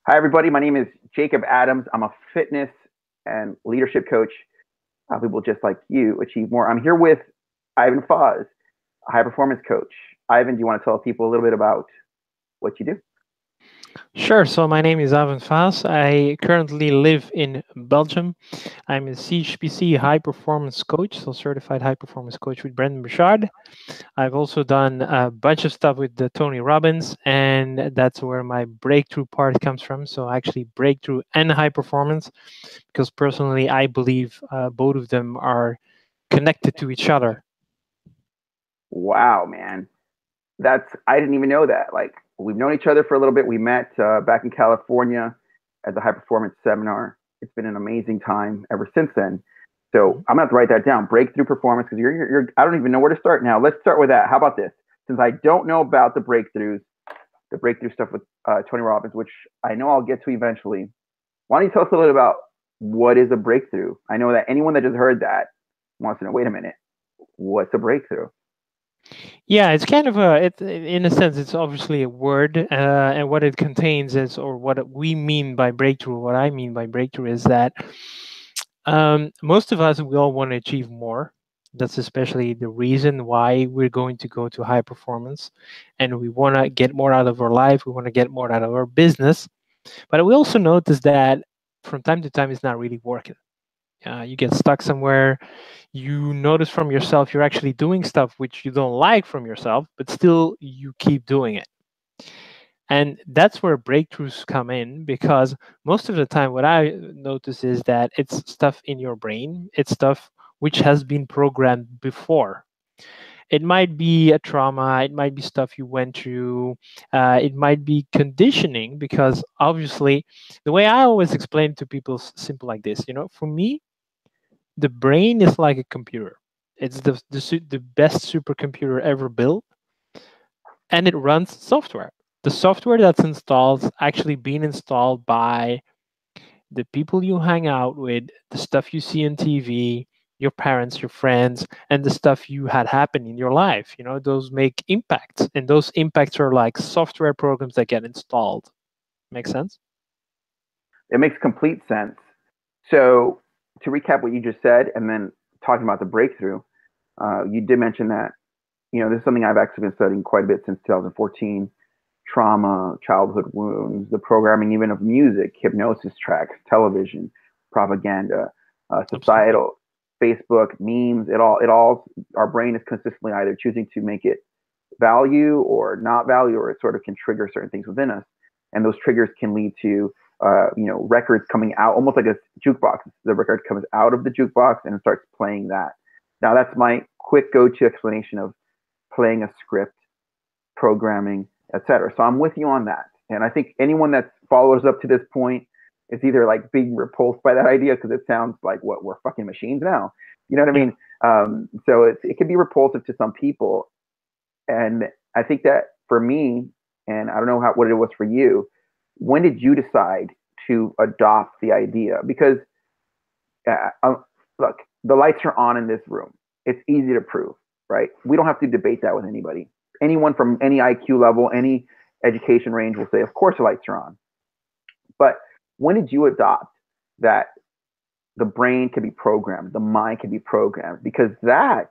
Hi, everybody. My name is Jacob Adams. I'm a fitness and leadership coach. People just like you achieve more. I'm here with Ivan Faes, a high performance coach. Ivan, do you want to tell people a little bit about what you do? Sure. So my name is Ivan Faes. I currently live in Belgium. I'm a CHPC high performance coach, so certified high performance coach with Brendan Bouchard. I've also done a bunch of stuff with Tony Robbins, and that's where my breakthrough part comes from. So actually, breakthrough and high performance, because personally, I believe both of them are connected to each other. Wow, man. I didn't even know that. Like, we've known each other for a little bit. We met back in California at the high performance seminar. It's been an amazing time ever since then. So I'm gonna have to write that down. Breakthrough performance, because you're I don't even know where to start now. Let's start with that. How about this? Since I don't know about the breakthrough stuff with Tony Robbins, which I know I'll get to eventually. Why don't you tell us a little bit about what is a breakthrough? I know that anyone that just heard that wants to know. Wait a minute, what's a breakthrough? Yeah, it's kind of in a sense, it's obviously a word, and what it contains is, or what we mean by breakthrough, what I mean by breakthrough is that most of us, we all want to achieve more. That's especially the reason why we're going to go to high performance, and we want to get more out of our life. We want to get more out of our business. But we also notice that from time to time, it's not really working. You get stuck somewhere. You notice from yourself you're actually doing stuff which you don't like from yourself, but still you keep doing it. And that's where breakthroughs come in, because most of the time what I notice is that it's stuff in your brain, it's stuff which has been programmed before. It might be a trauma, it might be stuff you went through, it might be conditioning, because obviously the way I always explain to people is simple like this. For me, the brain is like a computer. It's the best supercomputer ever built, and it runs software. The software that's installed is actually being installed by the people you hang out with, the stuff you see on TV, your parents, your friends, and the stuff you had happen in your life. Those make impacts, and those impacts are like software programs that get installed. Make sense? It makes complete sense. So to recap what you just said, and then talking about the breakthrough, you did mention that this is something I've actually been studying quite a bit since 2014. Trauma, childhood wounds, the programming even of music, hypnosis tracks, television, propaganda, Absolutely. societal, Facebook, memes. It all. Our brain is consistently either choosing to make it value or not value, or it sort of can trigger certain things within us, and those triggers can lead to records coming out almost like a jukebox. The record comes out of the jukebox and starts playing that. Now that's my quick go-to explanation of playing a script, programming, etc. So I'm with you on that. And I think anyone that follows up to this point is either like being repulsed by that idea because it sounds like what we're fucking machines now. You know what I Yeah. mean? So it can be repulsive to some people, and I think that for me, and I don't know what it was for you. When did you decide to adopt the idea? Because look, the lights are on in this room. It's easy to prove, right? We don't have to debate that with anybody. Anyone from any IQ level, any education range will say, of course, the lights are on. But when did you adopt that the brain can be programmed, the mind can be programmed? Because that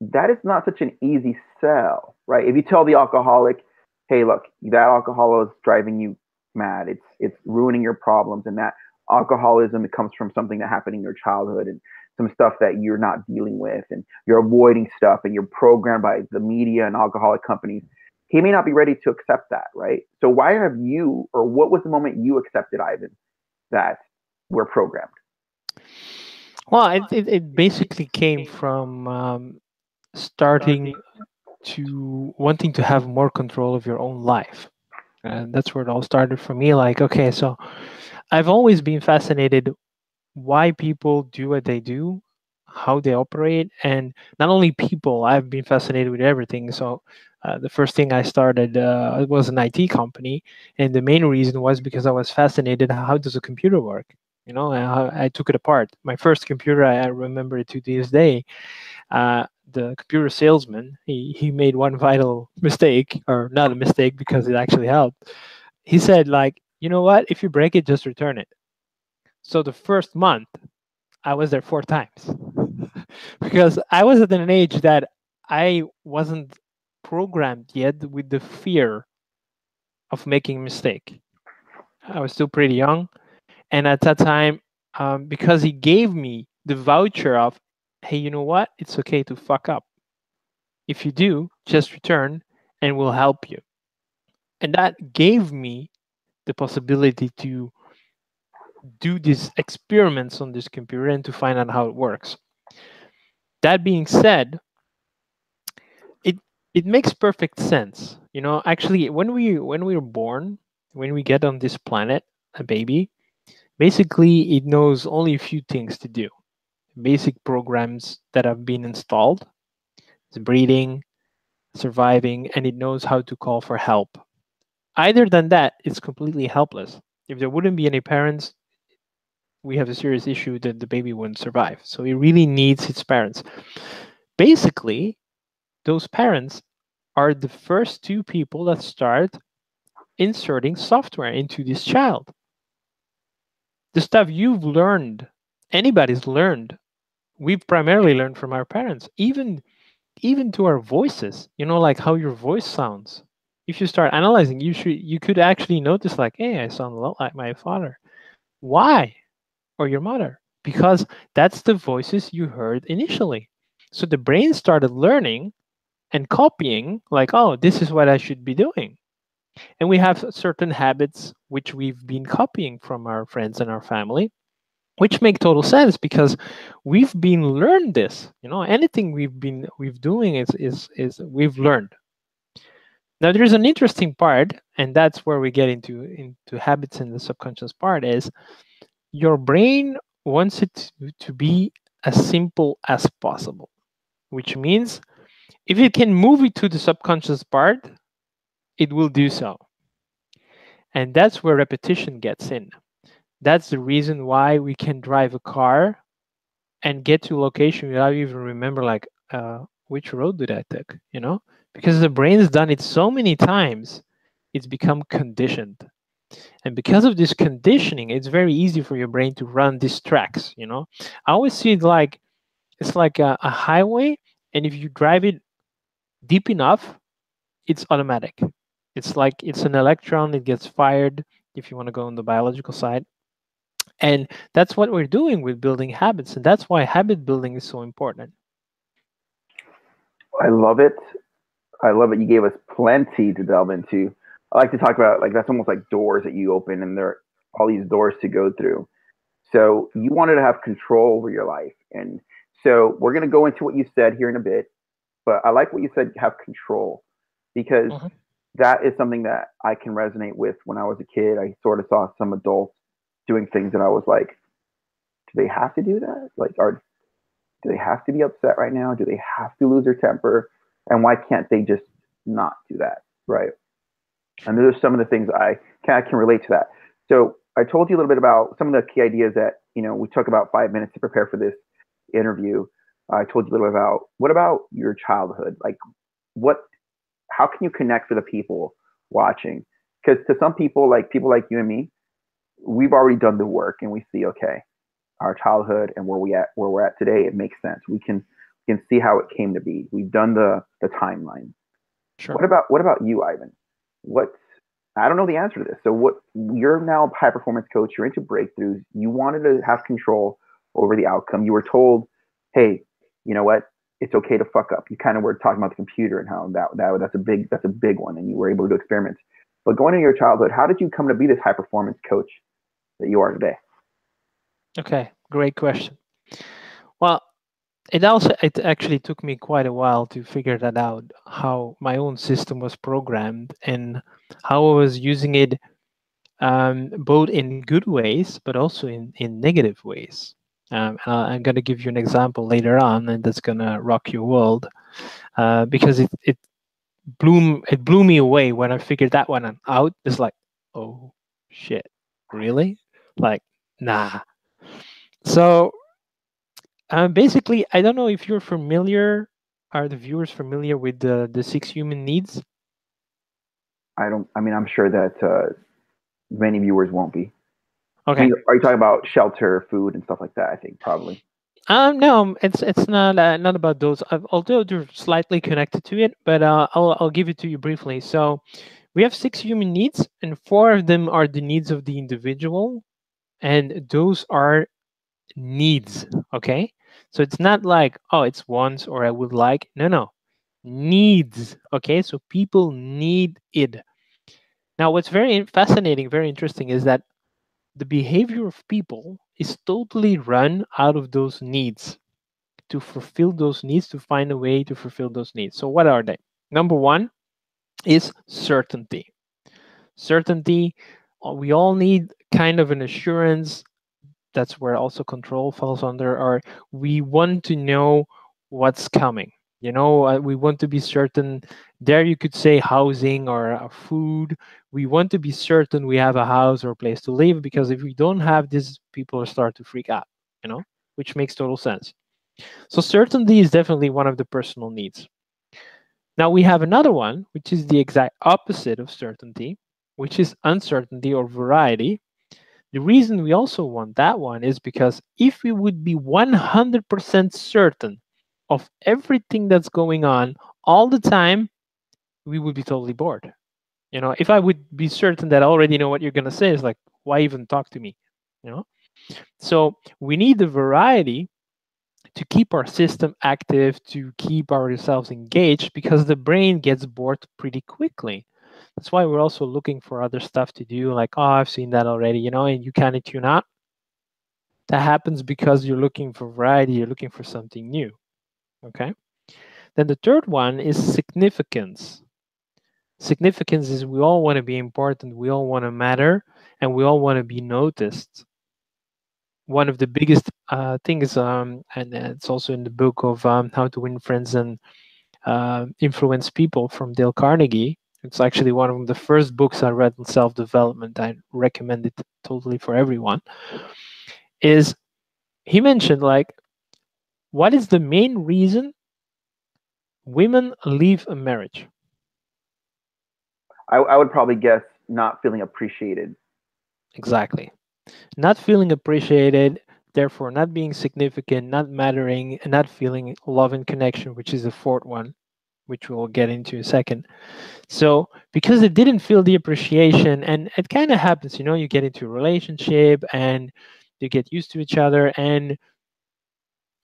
is not such an easy sell, right? If you tell the alcoholic, hey, look, that alcohol is driving you mad. It's ruining your problems, and that alcoholism, it comes from something that happened in your childhood and some stuff that you're not dealing with, and you're avoiding stuff, and you're programmed by the media and alcoholic companies. He may not be ready to accept that, right? So why have you, or what was the moment you accepted, Ivan, that we're programmed? Well, it basically came from starting to wanting to have more control of your own life. And that's where it all started for me. Like, okay, so I've always been fascinated why people do what they do, how they operate, and not only people. I've been fascinated with everything. So the first thing I started was an IT company, and the main reason was because I was fascinated. How does a computer work? And I took it apart. My first computer, I remember it to this day. The computer salesman, he made one vital mistake, or not a mistake because it actually helped. He said, like, you know what? If you break it, just return it. So the first month, I was there 4 times because I was at an age that I wasn't programmed yet with the fear of making a mistake. I was still pretty young. And at that time, because he gave me the voucher of, hey, you know what? It's okay to fuck up. If you do, just return and we'll help you. And that gave me the possibility to do these experiments on this computer and to find out how it works. That being said, it it makes perfect sense. You know, actually, when we're born, when we get on this planet, a baby, basically it knows only a few things to do. Basic programs that have been installed. It's breeding, surviving, and it knows how to call for help. Either than that, it's completely helpless. If there wouldn't be any parents, we have a serious issue that the baby wouldn't survive. So it really needs its parents. Basically, those parents are the first two people that start inserting software into this child. The stuff you've learned, anybody's learned, we've primarily learned from our parents, even to our voices, you know, like how your voice sounds. If you start analyzing, you could actually notice like, hey, I sound a lot like my father. Why? Or your mother? Because that's the voices you heard initially. So the brain started learning and copying, like, oh, this is what I should be doing. And we have certain habits which we've been copying from our friends and our family, which make total sense because we've been learned this. You know, anything we've doing is we've learned. Now there's an interesting part, and that's where we get into habits in the subconscious part, is your brain wants it to be as simple as possible, which means if it can move it to the subconscious part, it will do so. And that's where repetition gets in. That's the reason why we can drive a car and get to a location without even remember like which road did I take, you know? Because the brain's done it so many times, it's become conditioned. And because of this conditioning, it's very easy for your brain to run these tracks, you know? I always see it like it's like a highway, and if you drive it deep enough, it's automatic. It's like it's an electron, it gets fired if you want to go on the biological side. And that's what we're doing with building habits. And that's why habit building is so important. I love it. I love it. You gave us plenty to delve into. I like to talk about like that's almost like doors that you open, and there are all these doors to go through. So you wanted to have control over your life, and so we're going to go into what you said here in a bit. But I like what you said, have control, because Mhm. that is something that I can resonate with. When I was a kid, I sort of saw some adults doing things, and I was like, do they have to do that? Like, do they have to be upset right now? Do they have to lose their temper? And why can't they just not do that? Right. And those are some of the things I can relate to that. So I told you a little bit about some of the key ideas that, we took about 5 minutes to prepare for this interview. I told you a little bit about what about your childhood? Like what, how can you connect for the people watching? Because to some people like you and me, we've already done the work and we see, okay, our childhood and where we're at today, it makes sense. We can see how it came to be. We've done the timeline. Sure. What about you, Ivan? What I don't know the answer to this. So what you're now a high performance coach, you're into breakthroughs, you wanted to have control over the outcome. You were told, hey, you know what? It's okay to fuck up. You kind of were talking about the computer and how that's a big one, and you were able to do experiments. But going into your childhood, how did you come to be this high performance coach that you are today? Okay, great question. Well, it actually took me quite a while to figure that out, how my own system was programmed and how I was using it both in good ways but also in negative ways. I'm going to give you an example later on, and that's going to rock your world because it blew me away when I figured that one out. It's like, oh shit, really? Like, nah. So basically, I don't know if you're familiar. Are the viewers familiar with the 6 human needs? I don't. I mean, I'm sure that many viewers won't be. Okay. Are you talking about shelter, food, and stuff like that? I think probably. No, it's not about those. Although they're slightly connected to it, but I'll give it to you briefly. So we have 6 human needs, and 4 of them are the needs of the individual, and those are needs. Okay, so it's not like, oh, it's wants or I would like. No, needs. Okay, so people need it. Now, what's very fascinating, very interesting, is that the behavior of people is totally run out of those needs, to fulfill those needs, to find a way to fulfill those needs. So, what are they? Number one is certainty. Certainty, we all need kind of an assurance. That's where also control falls under, or we want to know what's coming. We want to be certain. There you could say housing or food. We want to be certain we have a house or a place to live, because if we don't have this, people start to freak out, which makes total sense. So certainty is definitely one of the personal needs. Now we have another one, which is the exact opposite of certainty, which is uncertainty or variety. The reason we also want that one is because if we would be 100% certain of everything that's going on all the time, we would be totally bored. If I would be certain that I already know what you're going to say, it's like, why even talk to me? You know? So we need the variety to keep our system active, to keep ourselves engaged, because the brain gets bored pretty quickly. That's why we're also looking for other stuff to do, like, oh, I've seen that already, and you kind of tune out. That happens because you're looking for variety, you're looking for something new. Okay. Then the third one is significance. Significance is we all want to be important, we all want to matter, and we all want to be noticed. One of the biggest things, and it's also in the book of How to Win Friends and Influence People from Dale Carnegie. It's actually one of the first books I read on self-development. I recommend it totally for everyone. Is he mentioned, like, what is the main reason women leave a marriage? I would probably guess not feeling appreciated. Exactly. Not feeling appreciated, therefore not being significant, not mattering, and not feeling love and connection, which is the fourth one, which we'll get into in a second. So because they didn't feel the appreciation, and it kind of happens, you get into a relationship and you get used to each other, and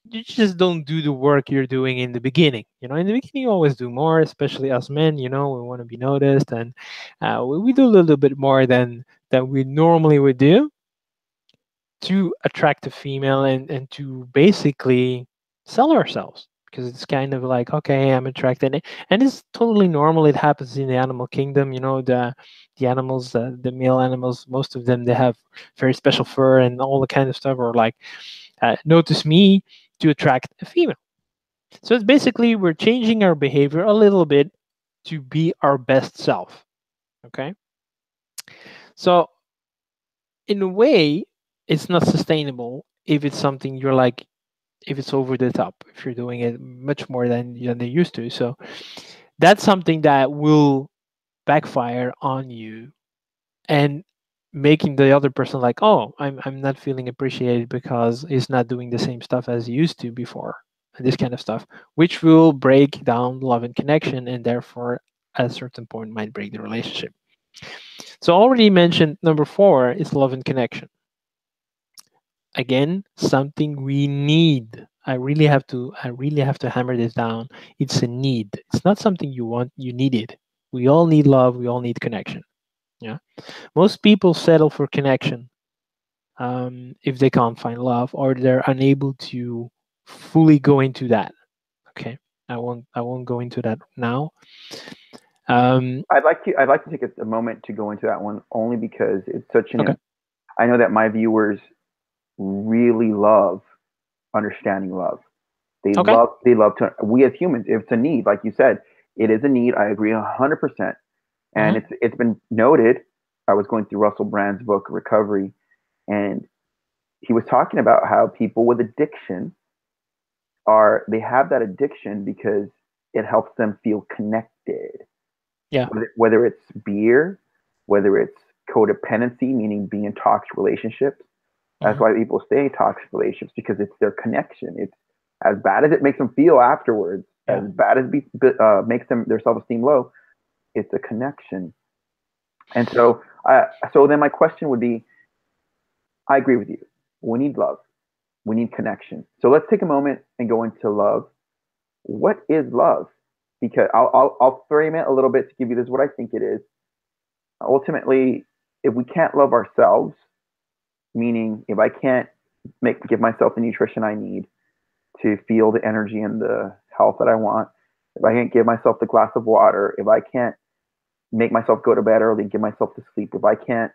you just don't do the work you're doing in the beginning. In the beginning, you always do more, especially us men. We want to be noticed, and we do a little bit more than we normally would do to attract a female, and to basically sell ourselves, because it's kind of like, okay, I'm attracted, and it's totally normal. It happens in the animal kingdom. The animals, the male animals, most of them, they have very special fur and all the kind of stuff, or like, notice me to attract a female. So it's basically we're changing our behavior a little bit to be our best self. Okay. So in a way, it's not sustainable if it's something you're like, if it's over the top, if you're doing it much more than they used to. So that's something that will backfire on you, and making the other person like, oh, I'm not feeling appreciated because he's not doing the same stuff as he used to before, and this kind of stuff, which will break down love and connection, and therefore at a certain point might break the relationship. So already mentioned, number 4 is love and connection. Again, something we need. I really have to hammer this down. It's a need. It's not something you want, you need it. We all need love, we all need connection. Yeah. Most people settle for connection if they can't find love, or they're unable to fully go into that. Okay. I won't go into that now. I'd like to take a moment to go into that one, only because it's such Okay. an. I know that my viewers really love understanding love. They Okay. love to. We as humans, if it's a need, like you said, it is a need. I agree 100%, and Hmm. it's been noted. I was going through Russell Brand's book Recovery, and he was talking about how people with addiction they have that addiction because it helps them feel connected. Yeah. Whether it's beer, whether it's codependency, meaning being in toxic relationships. That's why people stay in toxic relationships, because it's their connection. It's as bad as it makes them feel afterwards, as bad as it makes their self-esteem low. It's a connection. And so then my question would be, I agree with you. We need love. We need connection. So let's take a moment and go into love. What is love? Because I'll frame it a little bit to give you this what I think it is. Ultimately, if we can't love ourselves, meaning if I can't give myself the nutrition I need to feel the energy and the health that I want, if I can't give myself the glass of water, if I can't make myself go to bed early, give myself to sleep, if I can't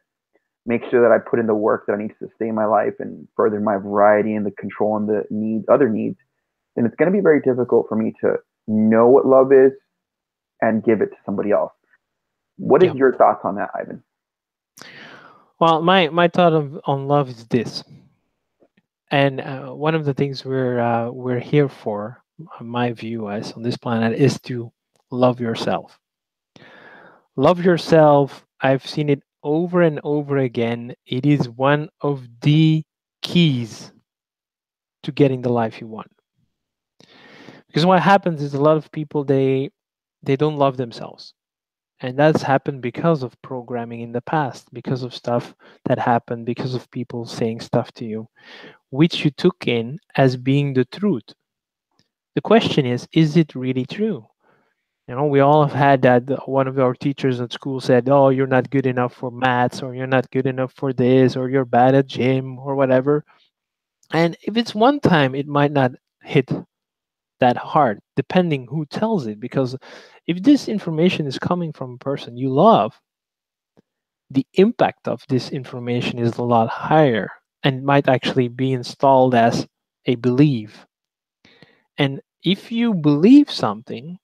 make sure that I put in the work that I need to sustain my life and further my variety and the control and the other needs, then it's going to be very difficult for me to know what love is and give it to somebody else. What is your thoughts on that, Ivan? Well, my thought on love is this, and one of the things we're here for, my view as on this planet, is to love yourself. Love yourself. I've seen it over and over again. It is one of the keys to getting the life you want. Because what happens is a lot of people they don't love themselves. And that's happened because of programming in the past, because of stuff that happened, because of people saying stuff to you, which you took in as being the truth. The question is it really true? You know, we all have had that. One of our teachers at school said, "Oh, you're not good enough for maths, or you're not good enough for this, or you're bad at gym, or whatever." And if it's one time, it might not hit that hard, depending who tells it. Because if this information is coming from a person you love, the impact of this information is a lot higher and might actually be installed as a belief. And if you believe something,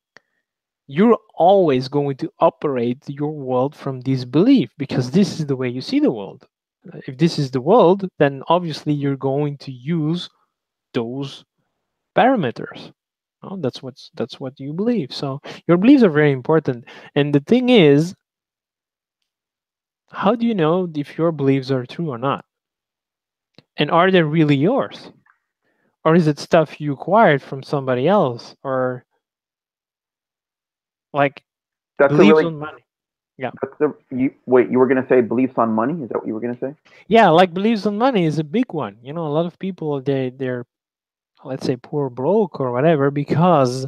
you're always going to operate your world from this belief, because this is the way you see the world. If this is the world, then obviously you're going to use those parameters. Oh, that's what you believe. So your beliefs are very important. And the thing is, how do you know if your beliefs are true or not? And are they really yours? Or is it stuff you acquired from somebody else? Or like beliefs on money? Yeah. Wait, you were going to say beliefs on money? Is that what you were going to say? Yeah, like beliefs on money is a big one. You know, a lot of people they're let's say poor broke or whatever, because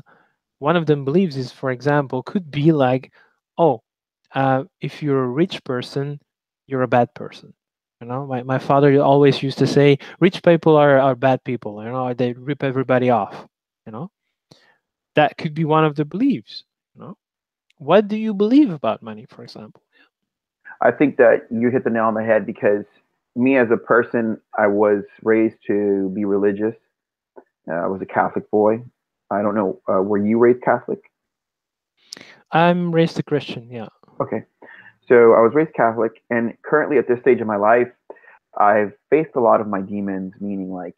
one of them believes is, for example, could be like, oh, if you're a rich person, you're a bad person. You know, my father always used to say, rich people are bad people. You know, they rip everybody off. You know, that could be one of the beliefs. You know, what do you believe about money, for example? I think that you hit the nail on the head, because me as a person, I was raised to be religious. I was a Catholic boy. I don't know. Were you raised Catholic? I'm raised a Christian. Yeah. Okay. So I was raised Catholic, and currently at this stage of my life, I've faced a lot of my demons, meaning like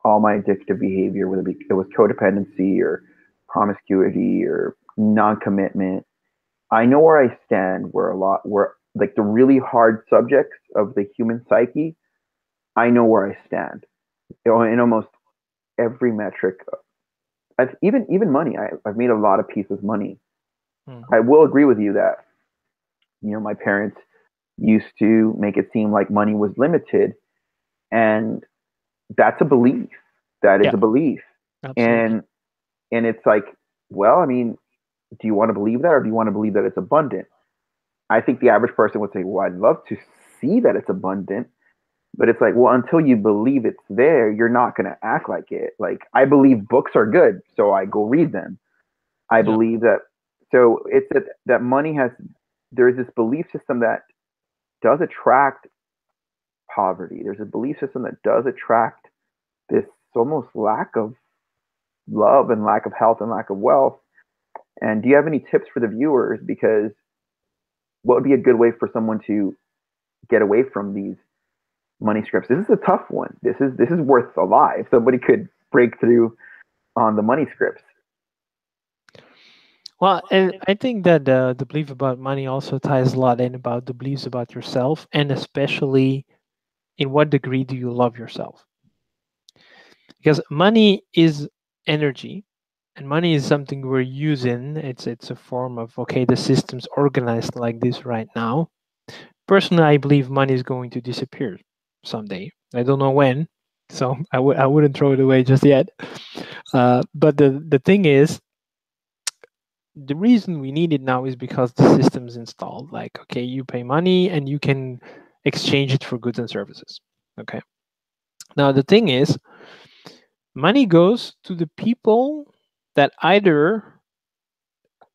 all my addictive behavior, whether it was codependency or promiscuity or non-commitment. I know where I stand, where like the really hard subjects of the human psyche, I know where I stand. You know, in almost every metric. Even money. I've made a lot of peace with money. I will agree with you that, my parents used to make it seem like money was limited, and that's a belief. That is a belief. Absolutely. And it's like, well, I mean, do you want to believe that, or do you want to believe that it's abundant? I think the average person would say, well, I'd love to see that it's abundant, but it's like, well, until you believe it's there, you're not going to act like it. Like, I believe books are good, so I go read them. I believe that. So it's that money there's this belief system that does attract poverty. There's a belief system that does attract this almost lack of love and lack of health and lack of wealth. And do you have any tips for the viewers? Because what would be a good way for someone to get away from these money scripts? This is a tough one. This is worth a lot. If somebody could break through on the money scripts. Well, and I think that the belief about money also ties a lot in about the beliefs about yourself, and especially in what degree do you love yourself? Because money is energy, and money is something we're using. It's a form of, okay, the system's organized like this right now. Personally, I believe money is going to disappear someday. I don't know when, so I wouldn't throw it away just yet. But the thing is, the reason we need it now is because the system's installed. Like, okay, you pay money and you can exchange it for goods and services. Okay. Now the thing is, money goes to the people that either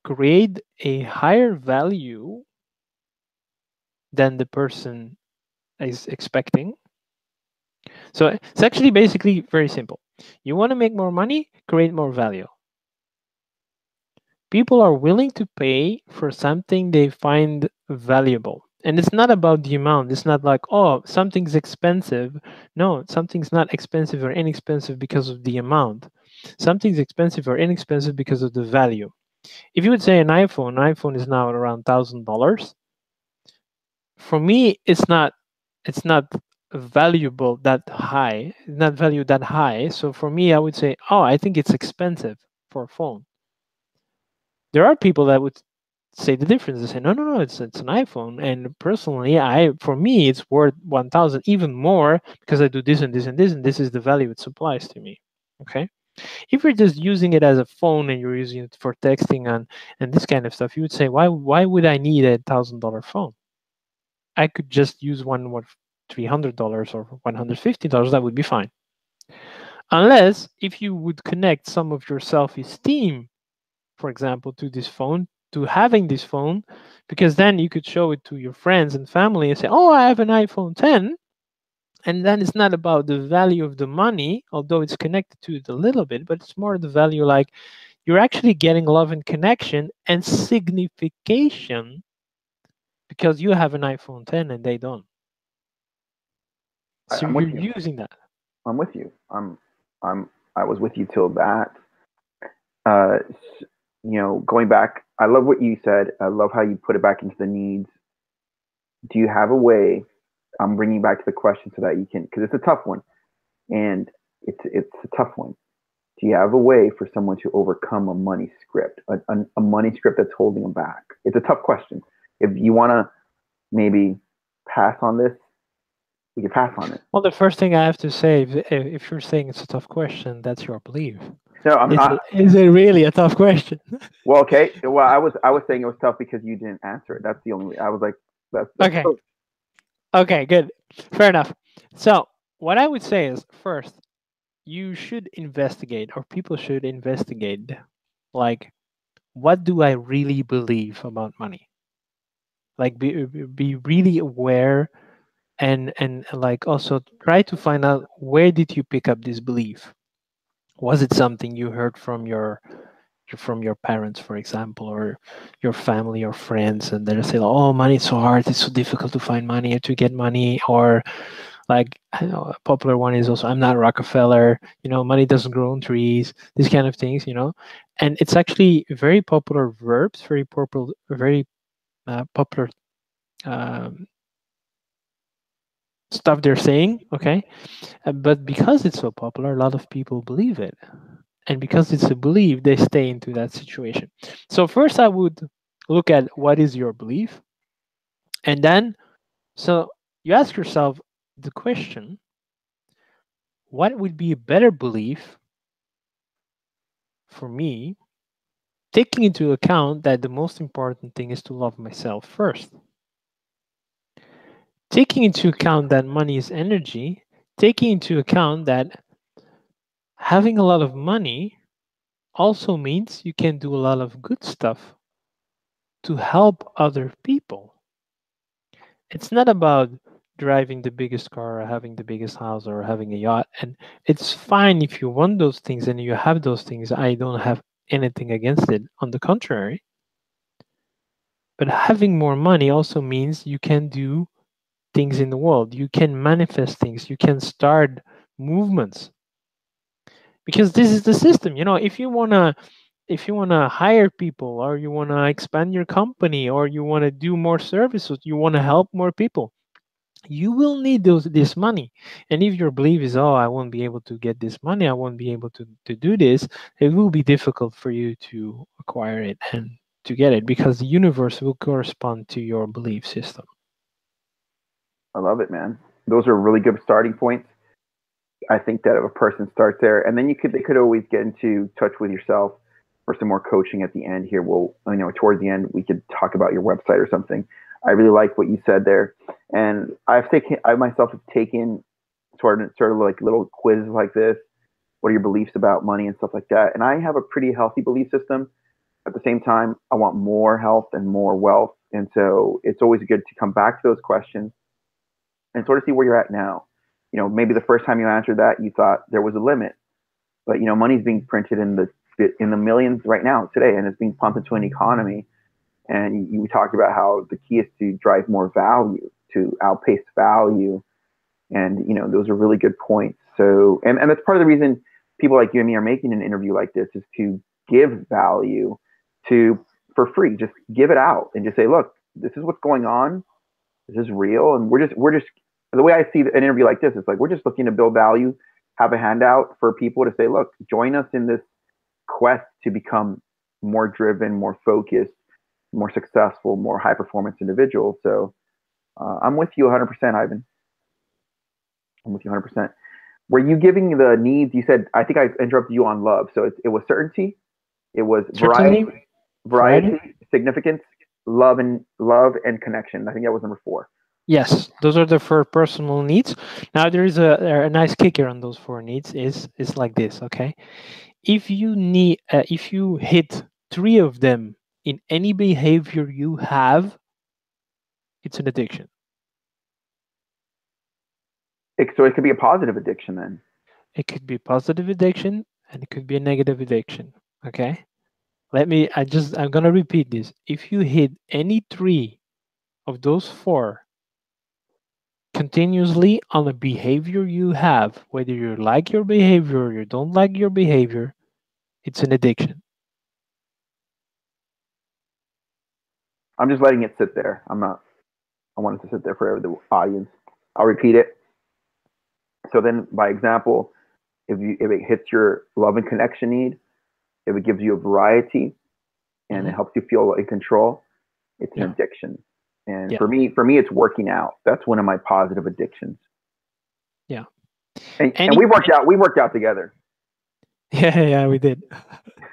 create a higher value than the person is expecting. So it's actually basically very simple. You want to make more money, create more value. People are willing to pay for something they find valuable. And it's not about the amount. It's not like, oh, something's expensive. No, something's not expensive or inexpensive because of the amount. Something's expensive or inexpensive because of the value. If you would say an iPhone is now around $1,000. For me, it's not valuable that high. It's not valued that high. So for me, I would say, oh, I think it's expensive for a phone. There are people that would say the difference. They say, no, no, no, it's an iPhone. And personally, for me, it's worth 1,000, even more, because I do this and this and this, and this is the value it supplies to me. Okay. If you're just using it as a phone and you're using it for texting and this kind of stuff, you would say, why would I need $1,000 phone? I could just use one worth $300 or $150. That would be fine. Unless if you would connect some of your self-esteem, for example, to this phone, to having this phone, because then you could show it to your friends and family and say, oh, I have an iPhone 10. And then it's not about the value of the money, although it's connected to it a little bit, but it's more the value like you're actually getting love and connection and signification because you have an iPhone 10 and they don't. So I'm with you're you. using that. I'm with you. I was with you till that. Uh, going back, I love what you said. I love how you put it back into the needs. Do you have a way? I'm bringing back to the question so that you can, because it's a tough one, and it's a tough one. Do you have a way for someone to overcome a money script, a money script that's holding them back? It's a tough question. If you want to maybe pass on this, we can pass on it. Well, the first thing I have to say, if you're saying it's a tough question, that's your belief. No, I'm not. Is it really a tough question? Well, okay. Well, I was saying it was tough because you didn't answer it. That's the only way. I was like, that's Okay. so. Okay, good. Fair enough. So, what I would say is first, you should investigate, or people should investigate, like, what do I really believe about money? Like, be really aware and like also try to find out where did you pick up this belief? Was it something you heard from your parents, for example, or your family or friends, and they're saying, "Oh, money is so hard; it's so difficult to find money or to get money," or like I know, a popular one is also, "I'm not Rockefeller." Money doesn't grow on trees. These kind of things, and it's actually very popular verbs, very popular um, stuff they're saying. Okay, but because it's so popular, a lot of people believe it. And because it's a belief, they stay into that situation. So first I would look at what is your belief, and then so you ask yourself the question, what would be a better belief for me, taking into account that the most important thing is to love myself first, taking into account that money is energy, taking into account that having a lot of money also means you can do a lot of good stuff to help other people. It's not about driving the biggest car or having the biggest house or having a yacht. And it's fine if you want those things and you have those things. I don't have anything against it. On the contrary. But having more money also means you can do things in the world. You can manifest things. You can start movements. Because this is the system. If you wanna if you want to hire people, or you want to expand your company, or you want to do more services, you want to help more people, you will need this money. And if your belief is, oh, I won't be able to get this money, I won't be able to do this, it will be difficult for you to acquire it and to get it, because the universe will correspond to your belief system. I love it, man. Those are really good starting points. I think that if a person starts there, and then they could always get into touch with yourself for some more coaching at the end here. We'll, towards the end, we could talk about your website or something. I really like what you said there, and I myself have taken sort of like little quizzes like this. What are your beliefs about money and stuff like that? And I have a pretty healthy belief system. At the same time, I want more health and more wealth, and so it's always good to come back to those questions and sort of see where you're at now. Maybe the first time you answered that, you thought there was a limit, but money's being printed in the millions right now today, and it's being pumped into an economy. And you talked about how the key is to drive more value, to outpace value, and those are really good points. So, and that's part of the reason people like you and me are making an interview like this, is to give value for free. Just give it out and just say, look, this is what's going on. This is real, and we're just the way I see an interview like this, it's like we're just looking to build value, have a handout for people to say, look, join us in this quest to become more driven, more focused, more successful, more high performance individuals. So I'm with you 100%, Ivan. I'm with you 100%. Were you giving the needs? You said, I think I interrupted you on love. So it was certainty, it was variety, significance, love and connection. I think that was number 4. Yes, those are the 4 personal needs. Now there is a nice kicker on those 4 needs. Is like this, okay? If you hit 3 of them in any behavior you have, it's an addiction. So it could be a positive addiction then. It could be a positive addiction, and it could be a negative addiction. Okay? I'm going to repeat this. If you hit any 3 of those 4 continuously on a behavior you have, whether you like your behavior or you don't like your behavior, it's an addiction. I'm just letting it sit there. I want it to sit there for the audience. I'll repeat it. So then, by example, if it hits your love and connection need, if it gives you a variety, and it helps you feel in control, it's an addiction. And for me, it's working out. That's one of my positive addictions. Yeah. And we worked out. We worked out together. Yeah, we did.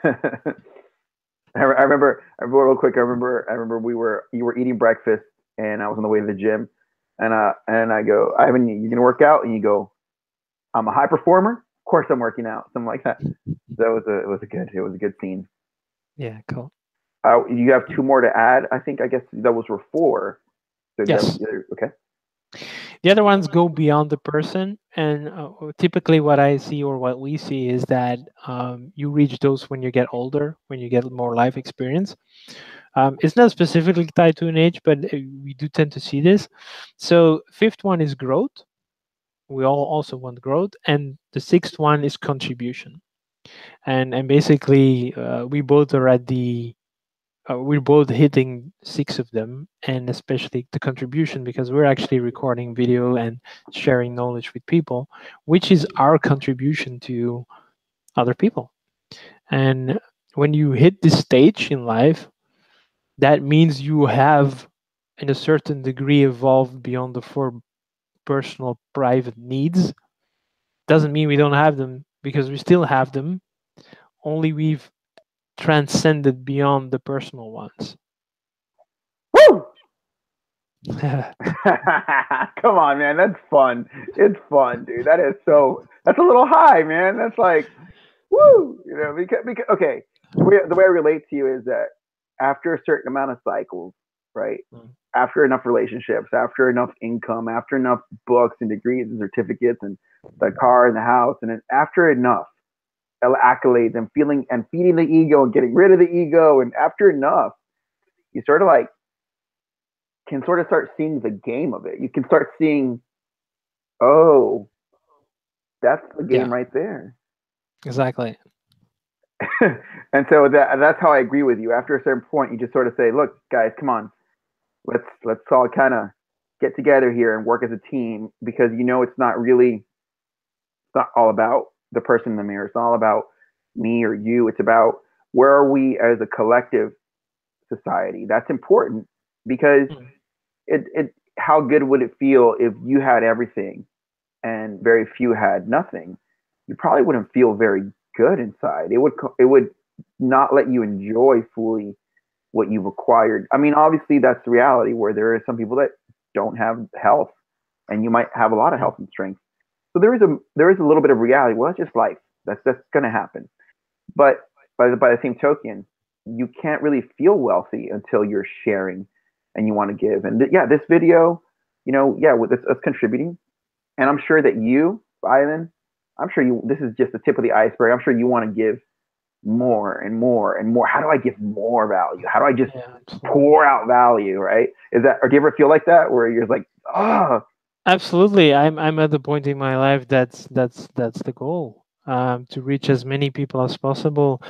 I remember real quick. I remember you were eating breakfast, and I was on the way to the gym, and I go, Ivan, you gonna work out? And you go, I'm a high performer. Of course, I'm working out. Something like that. It was a good scene. Yeah, cool. You have 2 more to add. I guess those were 4. So yes. Okay. The other ones go beyond the person, and typically what I see, or what we see, is that you reach those when you get older, when you get more life experience. It's not specifically tied to an age, but we do tend to see this. So 5th one is growth. We all also want growth, and the 6th one is contribution. And basically, we both are at we're both hitting 6 of them, and especially the contribution, because we're actually recording video and sharing knowledge with people, which is our contribution to other people. And when you hit this stage in life, that means you have, in a certain degree, evolved beyond the 4 personal private needs. Doesn't mean we don't have them, because we still have them, only we've transcended beyond the personal ones. Woo! Come on, man. That's fun. It's fun, dude. That's a little high, man. That's like, woo! Because okay. The way I relate to you is that after a certain amount of cycles, right? After enough relationships, after enough income, after enough books and degrees and certificates and the car and the house, and then after enough accolades and feeding the ego and getting rid of the ego, and after enough, you sort of like can sort of start seeing the game of it. You can start seeing, oh, that's the game right there. Exactly. And so that's how I agree with you. After a certain point, you just sort of say, "Look, guys, come on, let's all kind of get together here and work as a team because it's not really it's not all about the person in the mirror. It's not all about me or you. It's about where are we as a collective society. That's important because Mm. it how good would it feel if you had everything and very few had nothing? You probably wouldn't feel very good inside. It would not let you enjoy fully what you've acquired. I mean, obviously that's the reality where there are some people that don't have health, and you might have a lot of Mm. health and strength. So there is a little bit of reality. Well, that's just life. That's going to happen. But by the same token, you can't really feel wealthy until you're sharing and you want to give. And yeah, this video, yeah, with us contributing, and I'm sure that you, Ivan, I'm sure you. This is just the tip of the iceberg. I'm sure you want to give more and more and more. How do I give more value? How do I just Yeah, absolutely. pour out value? Right? Is that, or do you ever feel like that where you're like, oh, Absolutely. I'm at the point in my life that's the goal. To reach as many people as possible.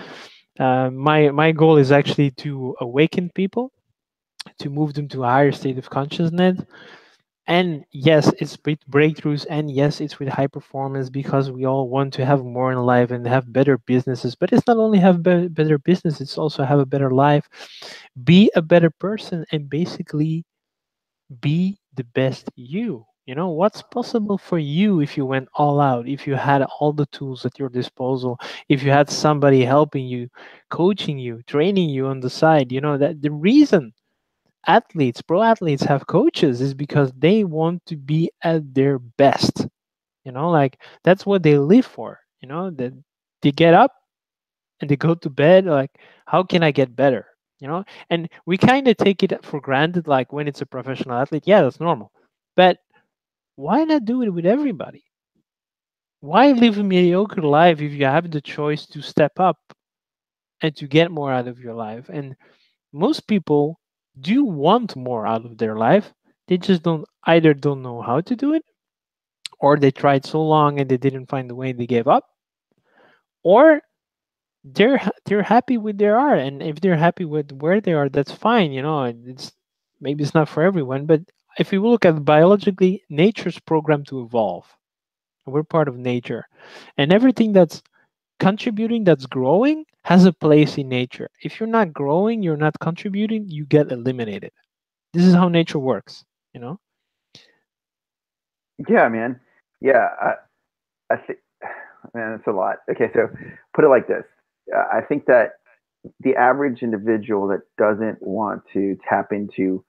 My goal is actually to awaken people, to move them to a higher state of consciousness. And yes, it's with breakthroughs, and yes, it's with high performance because we all want to have more in life and have better businesses. But it's not only have better business; it's also have a better life, be a better person, and basically be the best you. You know what's possible for you if you went all out, if you had all the tools at your disposal, if you had somebody helping you, coaching you, training you on the side. You know that the reason athletes, pro athletes have coaches is because they want to be at their best. Like that's what they live for. That they get up and they go to bed like, how can I get better? And we kind of take it for granted, like when it's a professional athlete, yeah, that's normal. But why not do it with everybody? Why live a mediocre life if you have the choice to step up and to get more out of your life? And most people do want more out of their life. They just don't know how to do it, or they tried so long and they didn't find the way, they gave up, or they're happy with their art. And if they're happy with where they are, that's fine. It's maybe it's not for everyone, but if you look at biologically, nature's programmed to evolve. We're part of nature, and everything that's contributing, that's growing, has a place in nature. If you're not growing, you're not contributing, you get eliminated. This is how nature works, you know? yeah, man, yeah. I think, man, it's a lot. Okay, so put it like this. I think that the average individual that doesn't want to tap into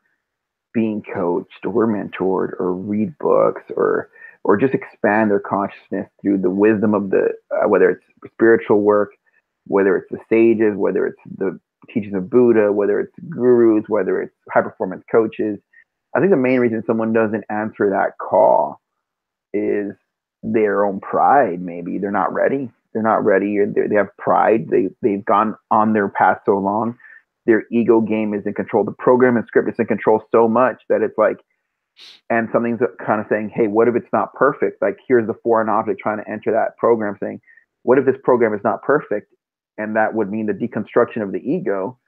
being coached or mentored or read books or just expand their consciousness through the wisdom of the whether it's spiritual work, whether it's the sages, whether it's the teachings of Buddha, whether it's gurus, whether it's high performance coaches. I think the main reason someone doesn't answer that call is their own pride. Maybe they're not ready. They're not ready. Or they have pride. They've gone on their path so long. Their ego game is in control. The program and script is in control so much that it's like, and something's kind of saying, hey, what if it's not perfect? Like here's the foreign object trying to enter that program saying, what if this program is not perfect? And that would mean the deconstruction of the ego.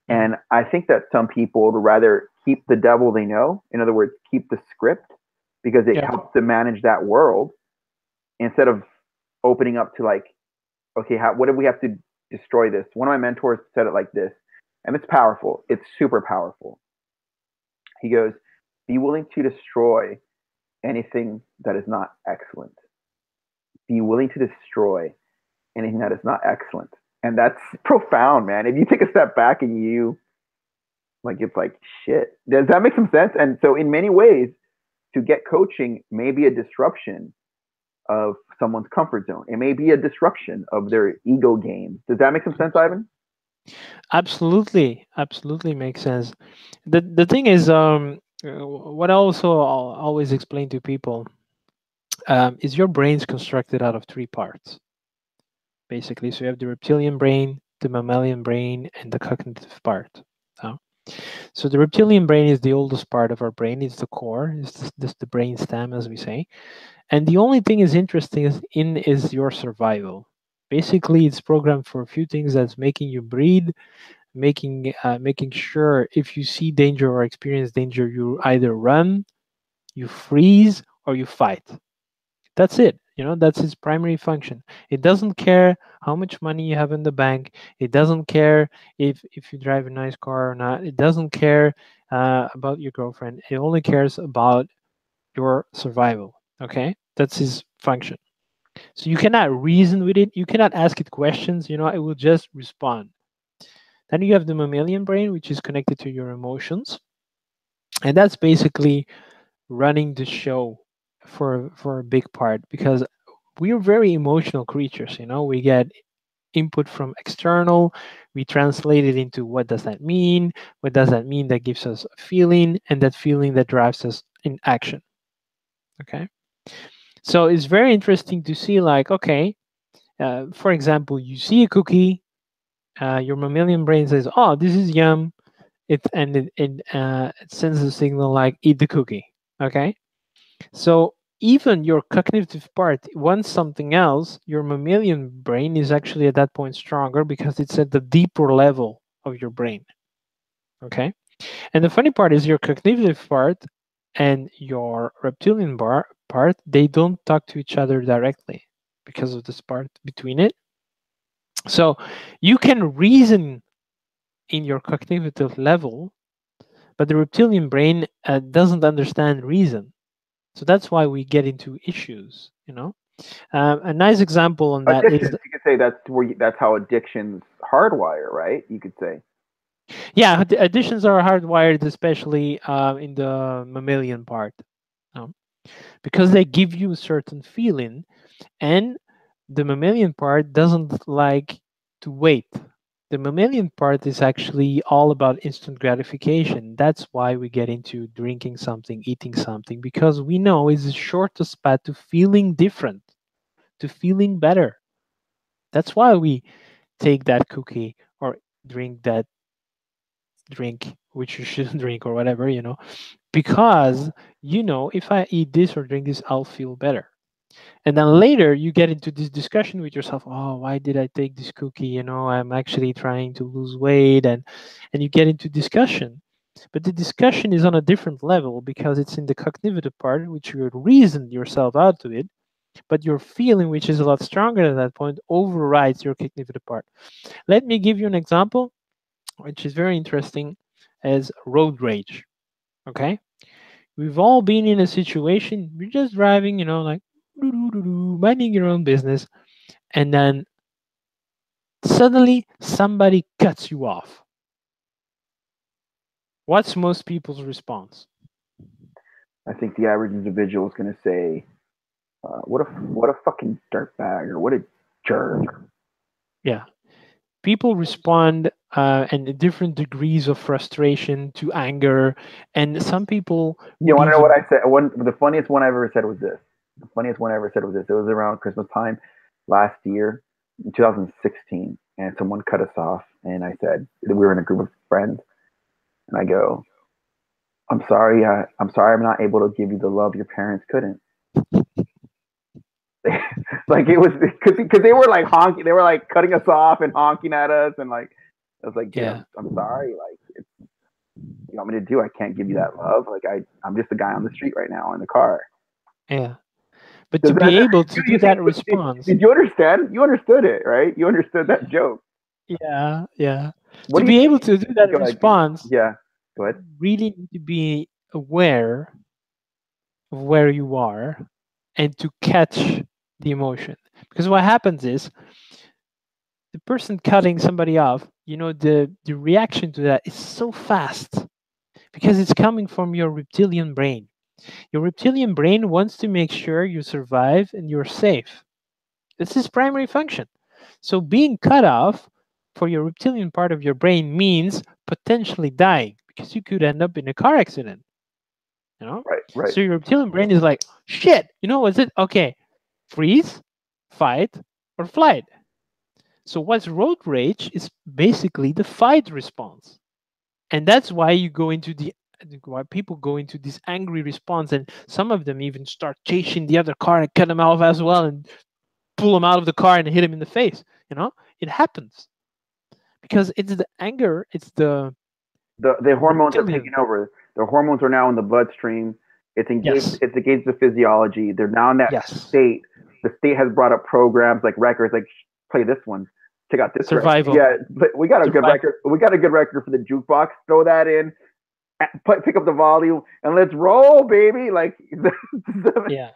Mhm. And I think that some people would rather keep the devil they know. In other words, keep the script because it Yeah. helps them manage that world instead of opening up to like, okay, what if we have to destroy this? One of my mentors said it like this, and it's powerful. It's super powerful. He goes, be willing to destroy anything that is not excellent. Be willing to destroy anything that is not excellent. And that's profound, man. If you take a step back and you like, it's like, shit. Does that make some sense? And so, in many ways, to get coaching may be a disruption of someone's comfort zone. It may be a disruption of their ego game. Does that make some sense, Ivan? Absolutely. Absolutely makes sense. The thing is, what I also always explain to people, is your brain's constructed out of three parts, basically. So you have the reptilian brain, the mammalian brain, and the cognitive part. uh, So the reptilian brain is the oldest part of our brain. It's the core. It's this the brain stem, as we say. And the only thing is interesting is your survival. Basically, it's programmed for a few things. That's making you breathe, making sure if you see danger or experience danger, you either run, you freeze, or you fight. That's it. That's its primary function. It doesn't care how much money you have in the bank. It doesn't care if you drive a nice car or not. It doesn't care about your girlfriend. It only cares about your survival. Okay, that's his function. So you cannot reason with it. You cannot ask it questions. It will just respond. Then you have the mammalian brain, which is connected to your emotions, and that's basically running the show for a big part, because we are very emotional creatures. We get input from external, we translate it into what does that mean, that gives us a feeling, and that feeling that drives us in action. Okay, so it's very interesting to see, like, okay, for example, you see a cookie, your mammalian brain says, oh, this is yum. It sends a signal like, eat the cookie. Okay, so even your cognitive part wants something else. Your mammalian brain is actually at that point stronger because it's at the deeper level of your brain. Okay, and the funny part is your cognitive part and your reptilian part, they don't talk to each other directly because of this part between it. So you can reason in your cognitive level, but the reptilian brain doesn't understand reason. So that's why we get into issues. A nice example on that is, Addictions, you could say that's how addictions hardwire, right? You could say. yeah, the additions are hardwired, especially in the mammalian part, um, because they give you a certain feeling, and the mammalian part doesn't like to wait. The mammalian part is actually all about instant gratification. That's why we get into drinking something, eating something, because we know it's the shortest path to feeling different, to feeling better. That's why we take that cookie or drink that drink, which you shouldn't drink or whatever, because if I eat this or drink this, I'll feel better. And then later you get into this discussion with yourself. Oh, why did I take this cookie? I'm actually trying to lose weight, and you get into discussion. But the discussion is on a different level because it's in the cognitive part, which you reasoned yourself out to it. But your feeling, which is a lot stronger at that point, overrides your cognitive part. Let me give you an example, which is very interesting, as road rage. Okay, we've all been in a situation, you're just driving, like minding your own business, and then suddenly somebody cuts you off. What's most people's response? I think the average individual is going to say, what a fucking dirtbag, or what a jerk." Yeah, people respond in different degrees of frustration to anger, and some people You would want to know what even, I said? The funniest one I ever said was this. The funniest one I ever said was this. It was around Christmas time last year, in 2016, and someone cut us off, and I said we were in a group of friends, and I go, I'm sorry, I'm not able to give you the love your parents couldn't." Like it was because they were like honking, they were like cutting us off and honking at us, and like I was like, dude, yeah, I'm sorry, like it's, you want me to do? I can't give you that love. Like I'm just a guy on the street right now in the car. yeah. But to Does be that, able to do you see, that response, did you understand? You understood it, right? You understood that joke. yeah, yeah. What To do you be able think? to do that Go ahead. response, Yeah, go ahead. you really need to be aware of where you are and to catch the emotion. Because what happens is the person cutting somebody off, the reaction to that is so fast because it's coming from your reptilian brain. Your reptilian brain wants to make sure you survive and you're safe. It's its primary function. So being cut off for your reptilian part of your brain means potentially dying because you could end up in a car accident. Right, right. So your reptilian brain is like, shit, what's it? Okay, freeze, fight, or flight. So what's road rage is basically the fight response. And that's why you go into why people go into this angry response, and some of them even start chasing the other car and cut them off as well, and pull him out of the car and hit him in the face. It happens because it's the anger, it's the The hormones are taking reptilian. over. The hormones are now in the bloodstream. Yes, It's engaged the physiology. They're now in that yes, state. The state has brought up programs like records, like play this one, check out this record. survival, Yeah, but we got a good survival. record. We got a good record for the jukebox. Throw that in, pick up the volume, and let's roll, baby. Like, Yeah.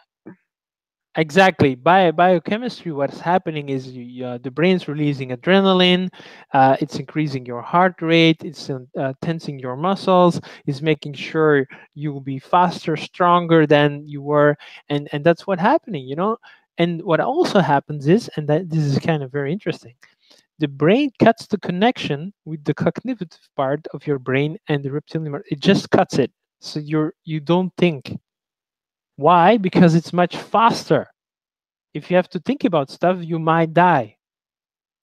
Exactly. By biochemistry, what's happening is the brain's releasing adrenaline. It's increasing your heart rate. It's tensing your muscles. It's making sure you will be faster, stronger than you were, and that's what happening. And what also happens is, and that this is kind of very interesting, the brain cuts the connection with the cognitive part of your brain and the reptilian part. It just cuts it, so you don't think. Why? Because it's much faster. If you have to think about stuff, you might die.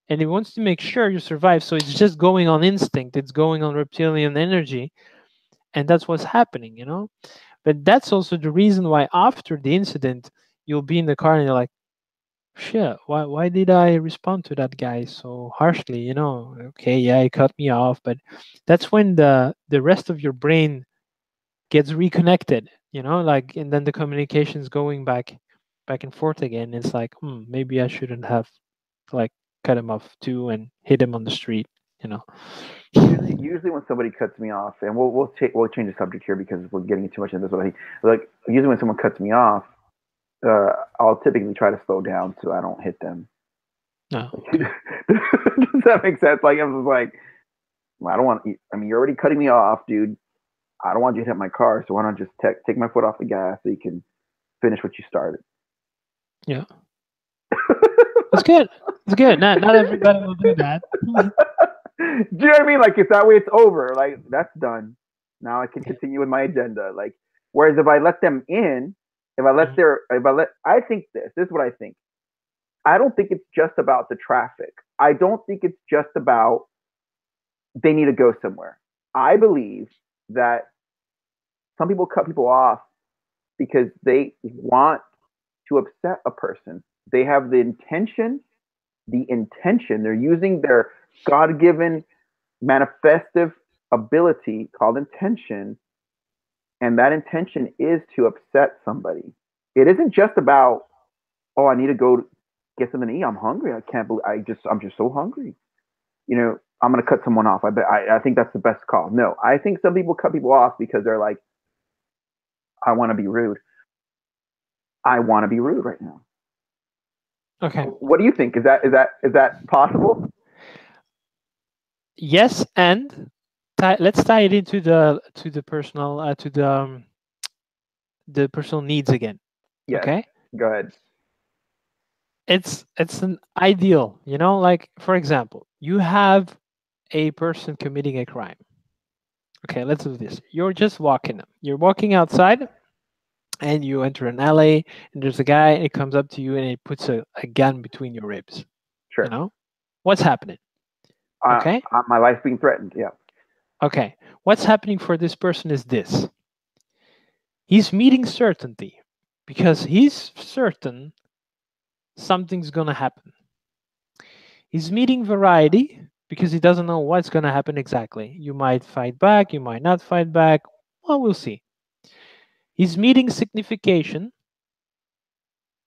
And it wants to make sure you survive. So it's just going on instinct, it's going on reptilian energy. And that's what's happening. But that's also the reason why after the incident, you'll be in the car and you're like, shit, why did I respond to that guy so harshly? Okay, yeah, he cut me off. But that's when the rest of your brain gets reconnected, like, and then the communication's going back and forth again. It's like, maybe I shouldn't have like cut him off too and hit him on the street, you know. usually when somebody cuts me off, and we'll change the subject here because we're getting too much into this. But like usually when someone cuts me off, I'll typically try to slow down so I don't hit them. No. Does that make sense? Like I'm just like, I don't want. I mean, you're already cutting me off, dude. I don't want you to hit my car, so why don't I just take my foot off the gas so you can finish what you started? Yeah. It's good. It's good. Not everybody will do that. Do you know what I mean? Like, it's that way, it's over. Like, that's done. Now I can continue with my agenda. Like, whereas if I let them in, I think this is what I think. I don't think it's just about the traffic. I don't think it's just about they need to go somewhere. I believe that some people cut people off because they want to upset a person. They have the intention, they're using their God given manifestive ability called intention, and that intention is to upset somebody. It isn't just about, oh, I need to go get something to eat. I'm hungry. I can't believe I'm just so hungry. I'm gonna cut someone off. I think that's the best call. No, I think some people cut people off because they're like, I want to be rude. I want to be rude right now. Okay. What do you think? Is that possible? Yes, and let's tie it into the personal the personal needs again. Yes. Okay. Go ahead. It's an ideal, like, for example, you have a person committing a crime. Okay, let's do this. You're just walking. You're walking outside and you enter an alley and there's a guy and he comes up to you and he puts a gun between your ribs. Sure. What's happening? Okay. My life's being threatened. Yeah. Okay. What's happening for this person is this. He's meeting certainty because he's certain something's going to happen. He's meeting variety because he doesn't know what's going to happen exactly. You might fight back, you might not fight back. Well, we'll see. He's meeting signification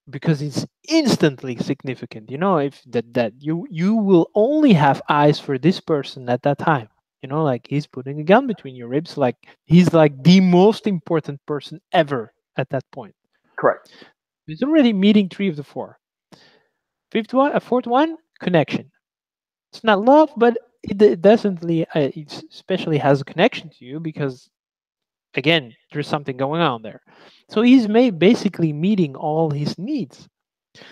because it's instantly significant. If that you will only have eyes for this person at that time. Like he's putting a gun between your ribs, like he's like the most important person ever at that point. Correct. He's already meeting 3 of the 4. Fourth one, connection. It's not love, but it definitely, it especially has a connection to you because, again, there's something going on there. So he's basically meeting all his needs.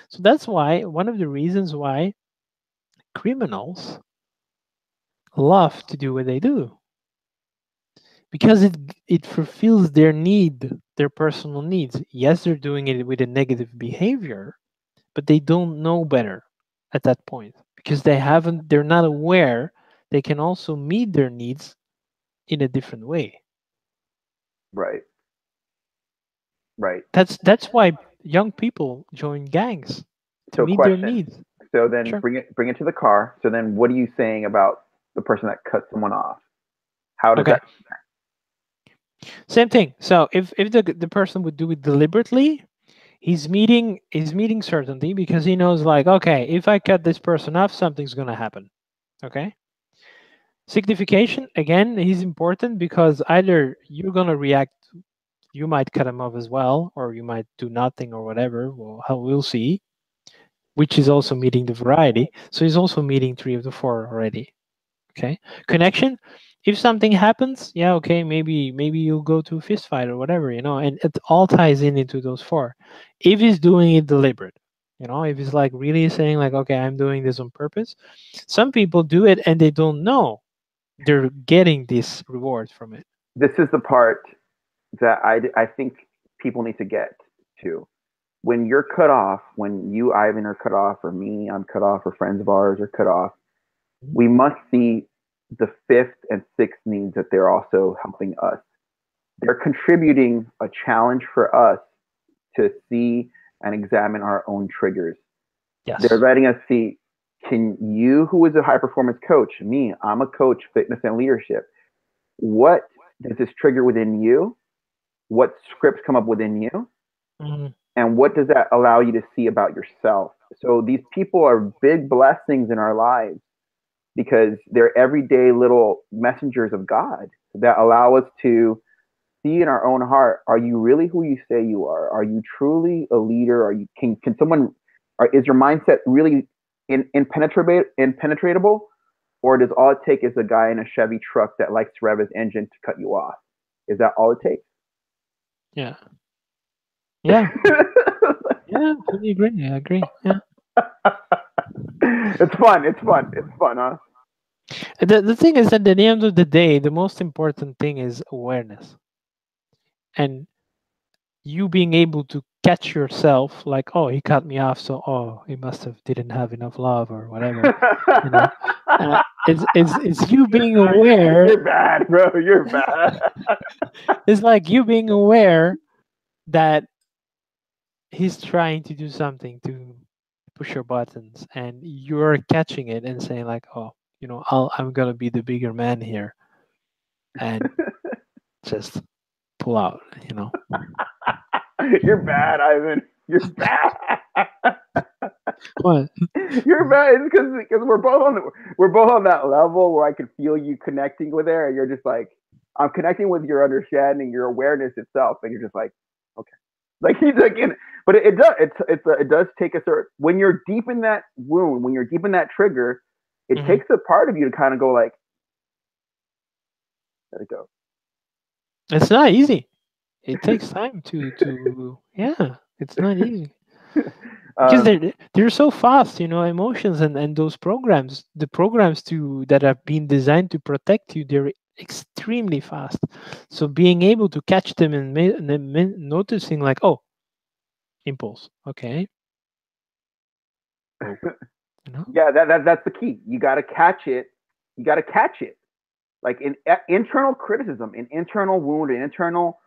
So that's why one of the reasons why criminals love to do what they do, because it fulfills their personal needs. Yes, they're doing it with a negative behavior, but they don't know better at that point because they're not aware they can also meet their needs in a different way. Right. Right. That's why young people join gangs. to So meet their question. needs. So then Sure. bring it to the car. So then what are you saying about the person that cut someone off? How does Okay. that? Same thing. So if the person would do it deliberately, he's meeting certainty because he knows, like, okay, if I cut this person off, something's gonna happen. Okay. Signification, again, is important because either you're gonna react, you might cut him off as well, or you might do nothing or whatever. Well, we'll see. Which is also meeting the variety. So he's also meeting 3 of the 4 already. Okay. Connection. If something happens, yeah, okay, maybe you'll go to a fist fight or whatever, and it all ties in into those 4. If he's doing it deliberate, if he's like really saying like, okay, I'm doing this on purpose. Some people do it and they don't know they're getting this reward from it. This is the part that I think people need to get to. When you're cut off, when you, Ivan, are cut off, or me, I'm cut off, or friends of ours are cut off, we must see the 5th and 6th needs that they're also helping us. They're contributing a challenge for us to see and examine our own triggers. Yes. They're letting us see, can you, who is a high performance coach, me, I'm a coach, fitness and leadership, what does this trigger within you? What scripts come up within you? Mm-hmm. And what does that allow you to see about yourself? So these people are big blessings in our lives because they're everyday little messengers of God that allow us to see in our own heart, are you really who you say you are? Are you truly a leader? Are you can someone is your mindset really impenetratable? Or does all it take is a guy in a Chevy truck that likes to rev his engine to cut you off? Is that all it takes? Yeah. Yeah. Yeah, fully agree. I agree. Yeah. It's fun. It's fun. It's fun, huh? The thing is that at the end of the day, the most important thing is awareness. And you being able to catch yourself, like, oh, he cut me off, so he must have didn't have enough love or whatever. you know it's you being aware. You're bad, bro. You're bad. It's like you being aware that he's trying to do something to push your buttons, and you're catching it and saying like, oh, I'm gonna be the bigger man here and just pull out. You're bad, Ivan. You're bad. What? You're bad. It's because we're both on that level where I can feel you connecting with her, and you're just like, I'm connecting with your understanding, your awareness itself, and you're just like, okay, like he's like, but it does it does take a certain, when you're deep in that wound, when you're deep in that trigger, it Mm-hmm. takes a part of you to kind of go like, let it go. It's not easy. It takes time yeah, it's not easy. Because they're so fast, emotions and those programs, the programs that have been designed to protect you, they're extremely fast. So being able to catch them and noticing like, oh, impulse, okay, oh, Yeah, that's the key. You got to catch it. You got to catch it. Like in internal criticism, an internal wound, an internal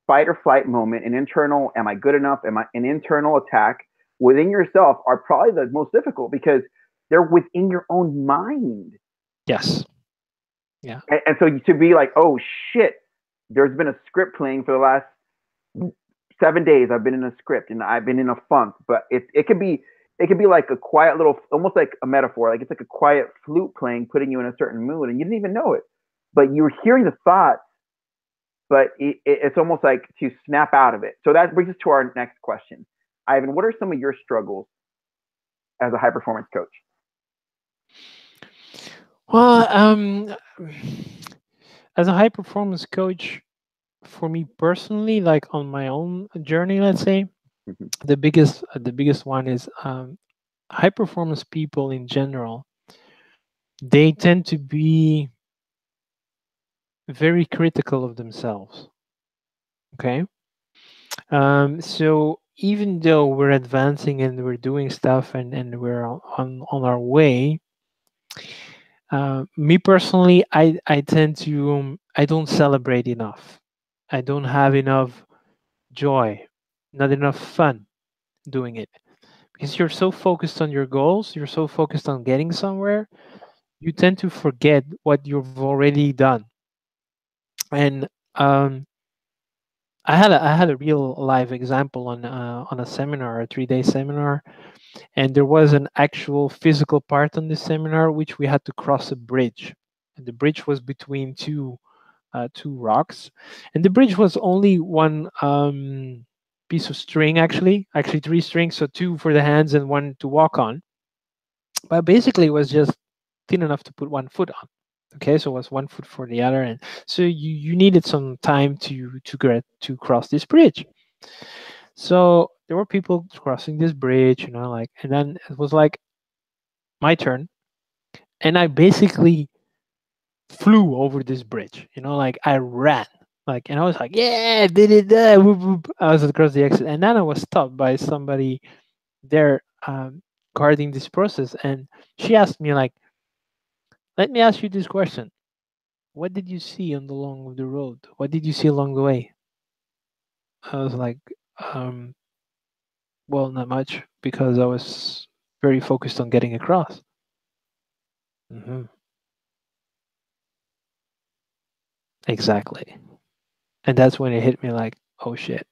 fight or flight moment, an internal, am I good enough? Am I an internal attack within yourself are probably the most difficult because they're within your own mind. Yes. Yeah. And so to be like, oh shit, there's been a script playing for the last 7 days. I've been in a script and I've been in a funk, but it could be like a quiet little, almost like a metaphor. Like it's like a quiet flute playing, putting you in a certain mood, and you didn't even know it, but you were hearing the thoughts. But it's almost like to snap out of it. So that brings us to our next question. Ivan, what are some of your struggles as a high performance coach? Well, as a high performance coach, for me personally, like on my own journey, let's say, Mhm. the biggest one is high performance people in general. They tend to be very critical of themselves. Okay. So even though we're advancing and we're doing stuff and we're on our way, me personally, I tend to I don't celebrate enough. I don't have enough joy, not enough fun doing it, because you're so focused on your goals, you're so focused on getting somewhere, you tend to forget what you've already done. And I had a real live example on a seminar, a 3 day seminar, and there was an actual physical part on this seminar which we had to cross a bridge, and the bridge was between two rocks, and the bridge was only one piece of string, actually three strings, so two for the hands and one to walk on, but basically it was just thin enough to put one foot on. Okay, so it was one foot for the other, and so you needed some time to cross this bridge. So there were people crossing this bridge, like, and then it was like my turn, and I basically flew over this bridge. Like I ran, like, and I was like, yeah, I did it. Whoop, whoop. I was across the exit, and then I was stopped by somebody there guarding this process, and she asked me like, "Let me ask you this question: what did you see on the long of the road? What did you see along the way?" I was like, um, "Well, not much, because I was very focused on getting across." Hmm. Exactly. And that's when it hit me like, oh shit,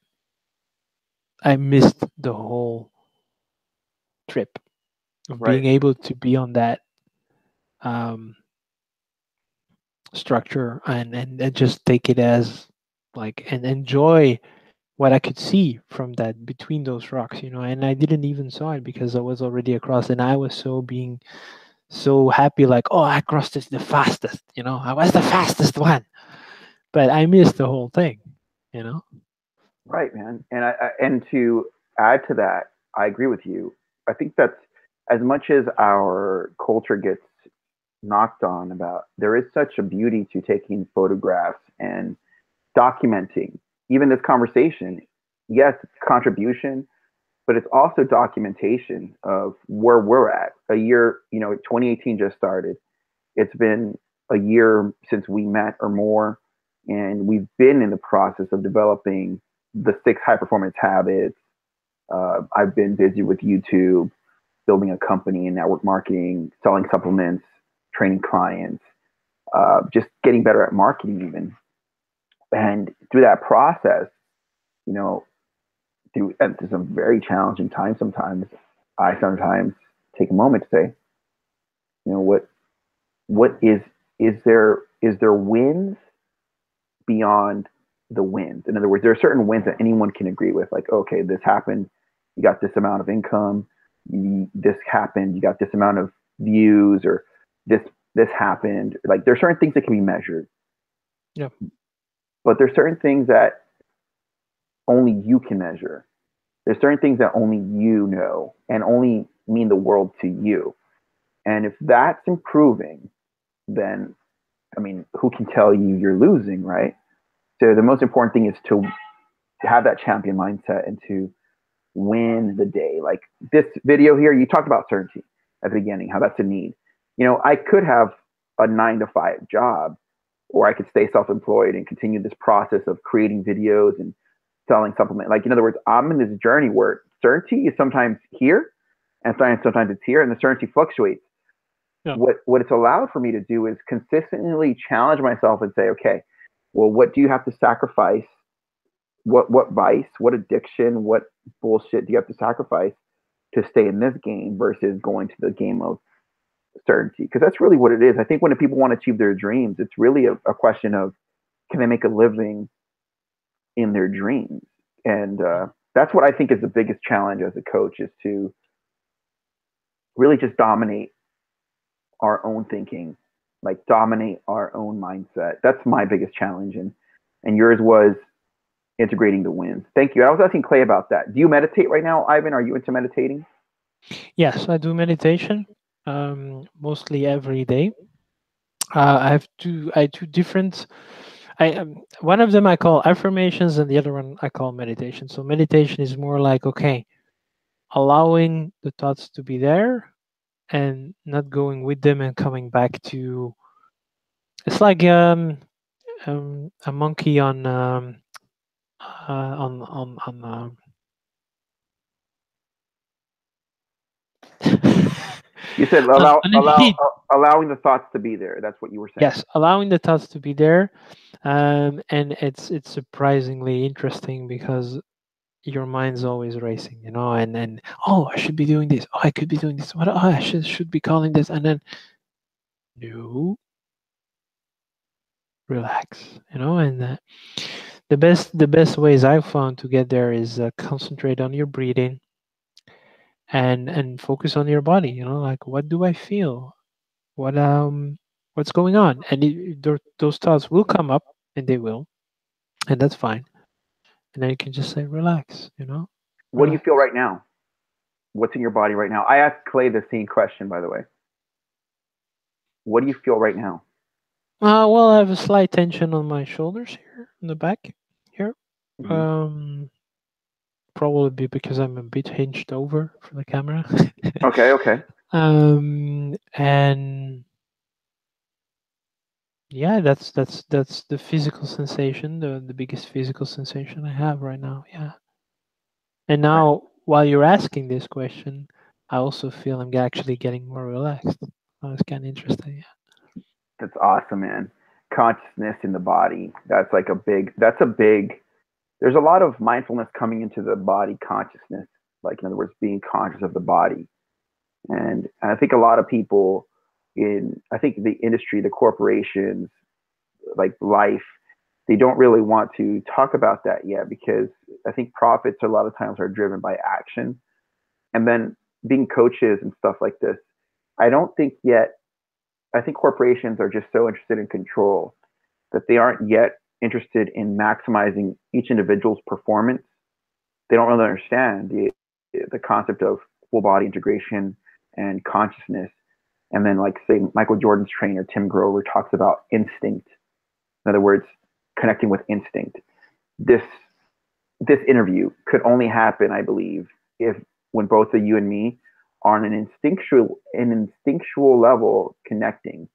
I missed the whole trip of Right. being able to be on that um, structure, and just take it as like, and enjoy what I could see from that between those rocks, and I didn't even saw it because I was already across, and I was so happy, like, oh, I crossed this the fastest, I was the fastest one, but I missed the whole thing, you know. Right, man. And to add to that, I agree with you. I think that's, as much as our culture gets knocked on about, there is such a beauty to taking photographs and documenting even this conversation. Yes, it's contribution, but it's also documentation of where we're at. A year, 2018 just started. It's been a year since we met or more, and we've been in the process of developing the 6 high performance habits. I've been busy with YouTube, building a company in network marketing, selling supplements, training clients, just getting better at marketing even. And through that process, you know, through some very challenging times sometimes, I sometimes take a moment to say, what is there wins beyond the wins? In other words, there are certain wins that anyone can agree with, like, okay, this happened, you got this amount of income, this happened, you got this amount of views, or this this happened. Like, there are certain things that can be measured, Yeah. but there's certain things that only you can measure. There's certain things that only you know and only mean the world to you. And if that's improving, then, I mean, who can tell you you're losing, right? So the most important thing is to have that champion mindset and to win the day. Like this video here, you talked about certainty at the beginning, how that's a need. I could have a 9 to 5 job, or I could stay self-employed and continue this process of creating videos and selling supplement. Like, in other words, I'm in this journey where certainty is sometimes here and sometimes it's here, and the certainty fluctuates. Yeah. What it's allowed for me to do is consistently challenge myself and say, okay, well, what do you have to sacrifice? What vice, what addiction, what bullshit do you have to sacrifice to stay in this game versus going to the game of certainty? Because that's really what it is. I think when people want to achieve their dreams, it's really a question of, can they make a living in their dreams? And that's what I think is the biggest challenge as a coach, is to really just dominate our own thinking, like dominate our own mindset. That's my biggest challenge, and yours was integrating the wins. Thank you. I was asking Clay about that. Do you meditate right now, Ivan? Are you into meditating? Yes, I do meditation mostly every day. I have two different. One of them I call affirmations, and the other one I call meditation. So meditation is more like, okay, allowing the thoughts to be there and not going with them and coming back to. It's like a monkey on You said And then he, allowing the thoughts to be there. That's what you were saying. yes, allowing the thoughts to be there, and it's surprisingly interesting because your mind's always racing, and oh, I should be doing this. Oh, I could be doing this. What? Oh, I should be calling this, and then no, relax, and the best ways I've found to get there is concentrate on your breathing and focus on your body. Like what do I feel? What's going on? And those thoughts will come up, and they will, and that's fine. And then you can just say relax. What do you Relax. feel right now? What's in your body right now? I asked Clay the same question, by the way. What do you feel right now? Well, I have a slight tension on my shoulders here, in the back here. Hmm. Um, Probably because I'm a bit hinged over for the camera. Okay, okay. And yeah, that's the physical sensation, the biggest physical sensation I have right now. Yeah. And Right. now, while you're asking this question, I also feel I'm actually getting more relaxed. It's kind of interesting. That's awesome, man. Consciousness in the body. That's a big, there's a lot of mindfulness coming into the body consciousness. Like, in other words, being conscious of the body. And I think a lot of people I think the industry, the corporations, like life, they don't really want to talk about that yet because I think profits a lot of times are driven by action. And then being coaches and stuff like this, I don't think yet, I think corporations are just so interested in control that they aren't yet interested in maximizing each individual's performance. They don't really understand the concept of full body integration and consciousness. And then, like, say, Michael Jordan's trainer, Tim Grover, talks about instinct. In other words, connecting with instinct. This this interview could only happen, I believe, if when both of you and me are on an instinctual level connecting.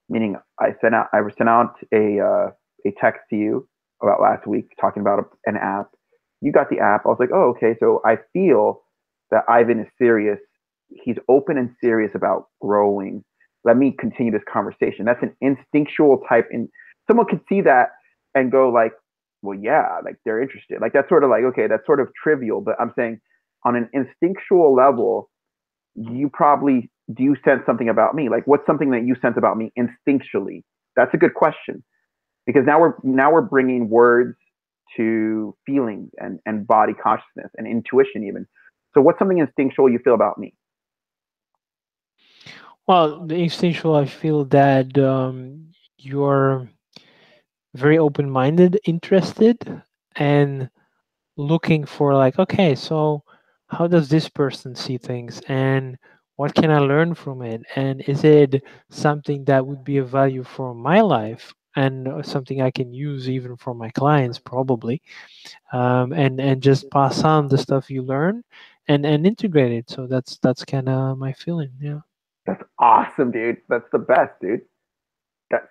Meaning, I sent out a text to you about last week talking about an app. You got the app. I was like, oh, okay. So I feel that Ivan is serious. He's open and serious about growing. Let me continue this conversation. That's an instinctual type. And someone could see that and go like, well, yeah, like they're interested. Like that's sort of like, okay, that's sort of trivial. But I'm saying on an instinctual level, you probably do you sense something about me? Like what's something that you sense about me instinctually? That's a good question because now we're bringing words to feelings and body consciousness and intuition even. So what's something instinctual you feel about me? Well, the instinctual, I feel that you're very open-minded, interested, and looking for like, okay, so how does this person see things, and what can I learn from it, and is it something that would be of value for my life and something I can use even for my clients probably, and just pass on the stuff you learn and integrate it. So that's kind of my feeling. Yeah. That's awesome, dude. That's the best, dude.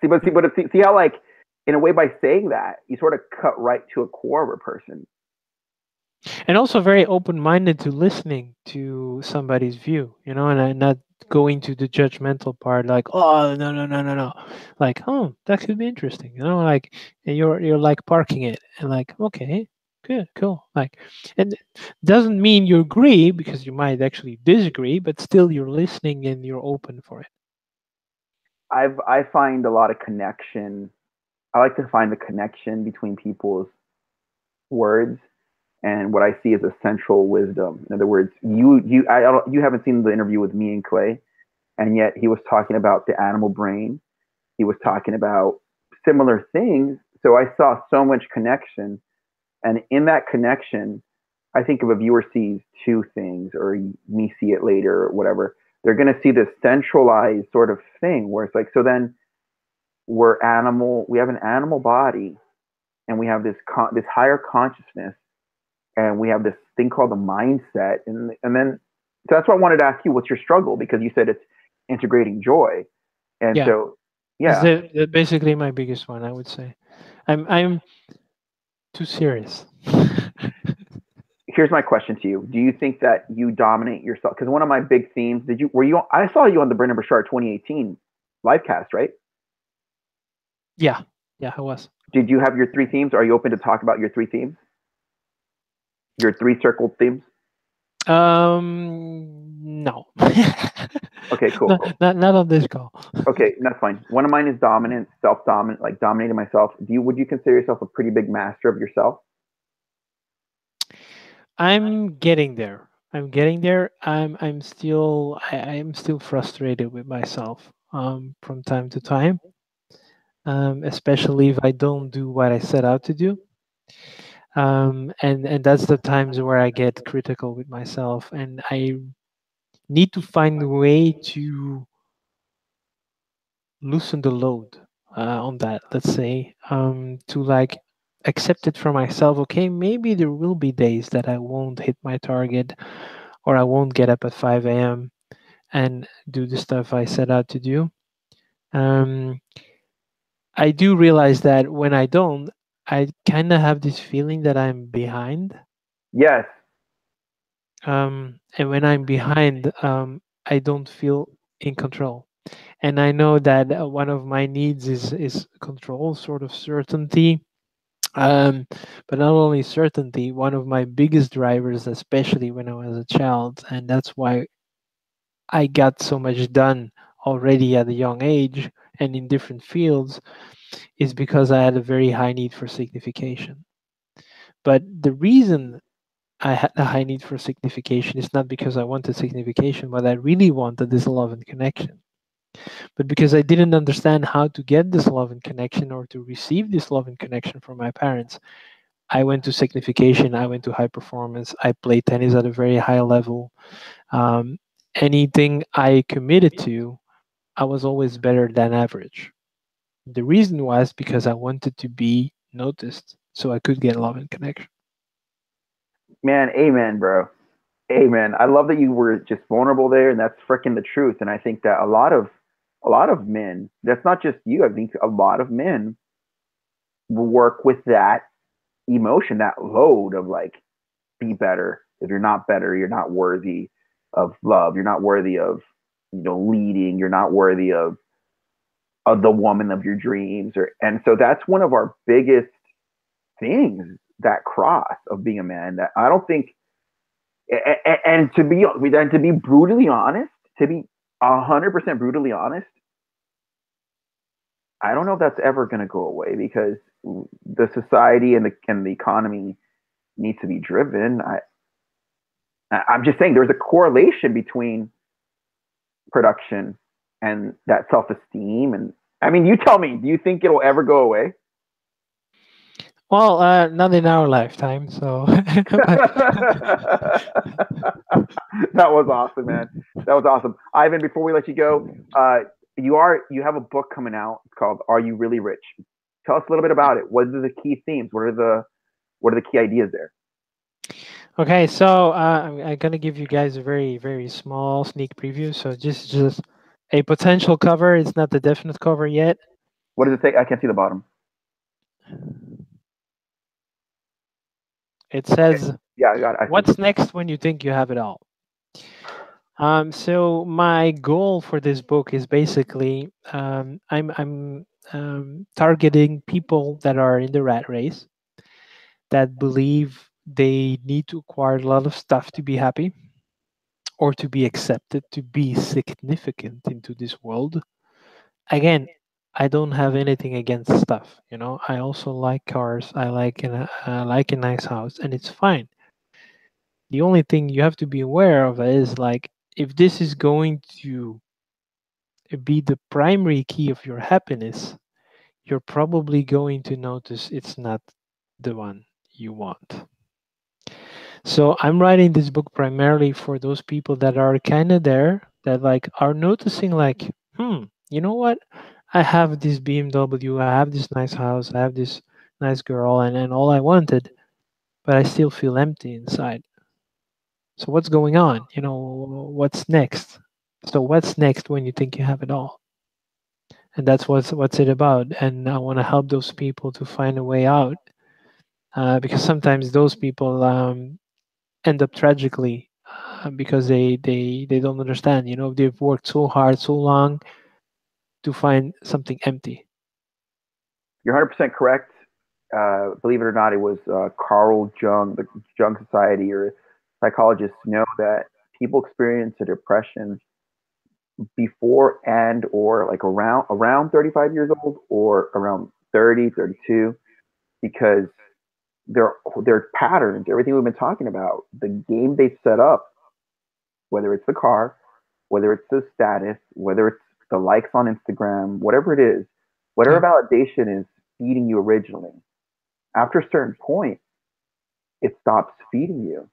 See how like in a way by saying that you sort of cut right to a core of a person. And also very open-minded to listening to somebody's view, and not going to the judgmental part like, oh, no, no, no, no, no, like, oh, that could be interesting, like, and you're like parking it and like, okay, good, cool, like, and doesn't mean you agree because you might actually disagree, but still you're listening and you're open for it. I find a lot of connection. I like to find the connection between people's words and what I see as a central wisdom. In other words, you haven't seen the interview with me and Clay, and yet he was talking about the animal brain. He was talking about similar things. So I saw so much connection, and in that connection, I think if a viewer sees two things, or me see it later, or whatever, they're going to see this centralized sort of thing where it's like, so then we have an animal body, and we have this higher consciousness, and we have this thing called the mindset, and then so that's why I wanted to ask you, what's your struggle? Because you said it's integrating joy, and Yeah, so it's yeah, basically my biggest one, I would say. I'm too serious. here's my question to you: do you think that you dominate yourself? Because one of my big themes, were you? I saw you on the Brendan Burchard 2018 live cast, right? Yeah, yeah, I was. Did you have your three themes? Are you open to talk about your three themes? Your three circled themes? No. Okay, cool, not, cool. not on this call. Okay, that's fine. One of mine is dominant, self-dominant, like dominating myself. Would you consider yourself a pretty big master of yourself? I'm getting there. I'm getting there. I'm still frustrated with myself from time to time, especially if I don't do what I set out to do. And that's the times where I get critical with myself, and I need to find a way to loosen the load on that. Let's say to like accept it for myself. Okay, maybe there will be days that I won't hit my target, or I won't get up at 5 a.m. and do the stuff I set out to do. Um, I do realize that when I don't, I kind of have this feeling that I'm behind. Yes. And when I'm behind, I don't feel in control. And I know that one of my needs is control, sort of certainty. Um, but not only certainty, one of my biggest drivers, especially when I was a child, and that's why I got so much done already at a young age and in different fields, is because I had a very high need for signification. But the reason I had a high need for signification is not because I wanted signification. What I really wanted is love and connection. But because I didn't understand how to get this love and connection, or to receive this love and connection from my parents, I went to signification. I went to high performance. I played tennis at a very high level. Um, Anything I committed to, I was always better than average. The reason was because I wanted to be noticed so I could get love and connection. Man, amen, bro. Amen. I love that you were just vulnerable there, and that's freaking the truth. And I think that a lot of men, that's not just you. I think a lot of men will work with that emotion, that load of like, be better. If you're not better, you're not worthy of love. You're not worthy of, leading. You're not worthy of the woman of your dreams. And so that's one of our biggest things, that cross of being a man. That I don't think, and to be brutally honest, to be 100% brutally honest, I don't know if that's ever going to go away, because the society and the economy needs to be driven. I'm just saying there's a correlation between production and that self-esteem. And I mean, you tell me, do you think it'll ever go away? Well, not in our lifetime. So, That was awesome, man. That was awesome. Ivan, before we let you go, you have a book coming out. It's called "Are You Really Rich?" Tell us a little bit about it. What are the key themes? What are the key ideas there? okay, so I'm gonna give you guys a very very small sneak preview. So just a potential cover. It's not the definite cover yet. What does it say? I can't see the bottom. It Okay. says, Yeah, I got it. I see. "What's next when you think you have it all?" So my goal for this book is basically I'm targeting people that are in the rat race, that believe they need to acquire a lot of stuff to be happy, or to be accepted, to be significant into this world. Again, I don't have anything against stuff. I also like cars. I like a nice house, and it's fine. The only thing you have to be aware of is, like, if this is going to be the primary key of your happiness, you're probably going to notice it's not the one you want. So I'm writing this book primarily for those people that are kind of there, that like are noticing, like, you know what? I have this BMW, I have this nice house, I have this nice girl, and all I wanted, but I still feel empty inside. So what's going on? What's next? So what's next when you think you have it all? And that's what's it about. And I want to help those people to find a way out, because sometimes those people end up tragically because they don't understand. They've worked so hard, so long to find something empty. You're 100% correct. Believe it or not, it was Carl Jung, the Jung Society, or psychologists know that people experience a depression before and or like around 35 years old or around 30, 32, because their patterns, everything we've been talking about, the game they set up, whether it's the car, whether it's the status, whether it's the likes on Instagram, whatever it is, whatever Yeah. validation is feeding you originally, after a certain point, it stops feeding you.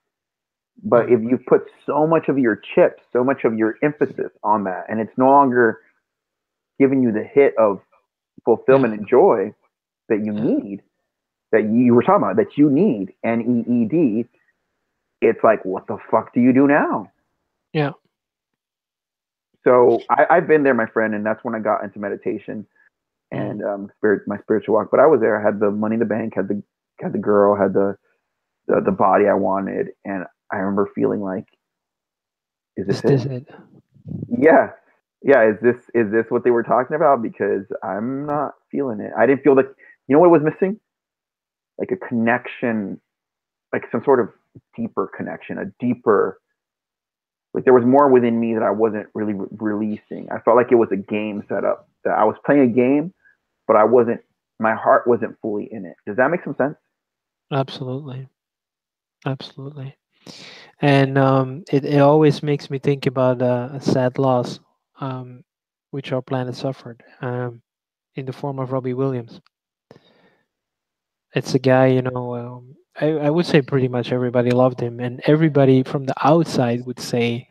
But if Mhm. you put so much of your chips, so much of your emphasis on that, and it's no longer giving you the hit of Yeah. fulfillment and joy that you Yeah. need, that you were talking about, that you need, NEED, it's like, what the fuck do you do now? Yeah. So I've been there, my friend, and that's when I got into meditation Mm. and my spiritual walk. But I was there. I had the money in the bank, had the girl, had the body I wanted, and I remember feeling like, is this Is it? this it? Yeah, yeah. Is this what they were talking about? Because I'm not feeling it. I didn't feel like, you know what was missing? Like a connection, like some sort of deeper connection, a deeper, like there was more within me that I wasn't really releasing. I felt like it was a game set up, that I was playing a game, but I wasn't. My heart wasn't fully in it. Does that make some sense? Absolutely. Absolutely. And it always makes me think about a sad loss, um, which our planet suffered, in the form of Robbie Williams. It's a guy, I would say pretty much everybody loved him, and everybody from the outside would say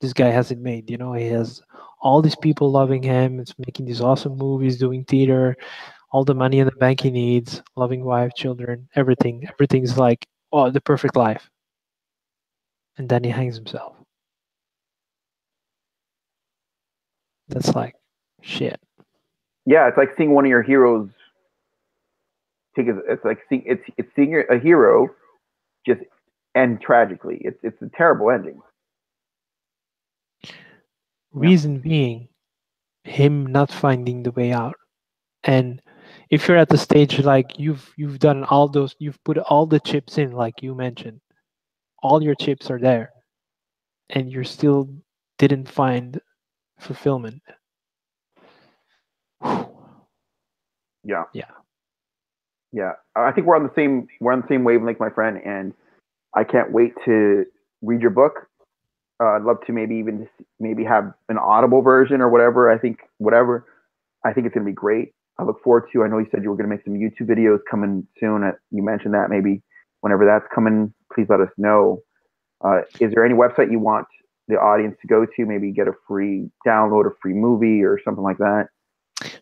this guy has it made. He has all these people loving him. It's making these awesome movies, doing theater, all the money in the bank he needs, loving wife, children, everything. Everything's like, oh, the perfect life. And then he hangs himself. That's like shit. Yeah, it's like seeing one of your heroes take. It's like it's seeing a hero just end tragically. It's a terrible ending. Yeah, Reason being, him not finding the way out. And if you're at the stage like you've done all those, you've put all the chips in, like you mentioned, all your chips are there, and you still didn't find fulfillment. yeah, Yeah, yeah. I think we're on the same wavelength, my friend, and I can't wait to read your book. I'd love to maybe even just maybe have an audible version or whatever. I think whatever. I think it's gonna be great. I look forward to. I know you said you were gonna make some YouTube videos coming soon. You mentioned that maybe whenever that's coming, please let us know. Is there any website you want the audience to go to? Maybe get a free download, a free movie, or something like that.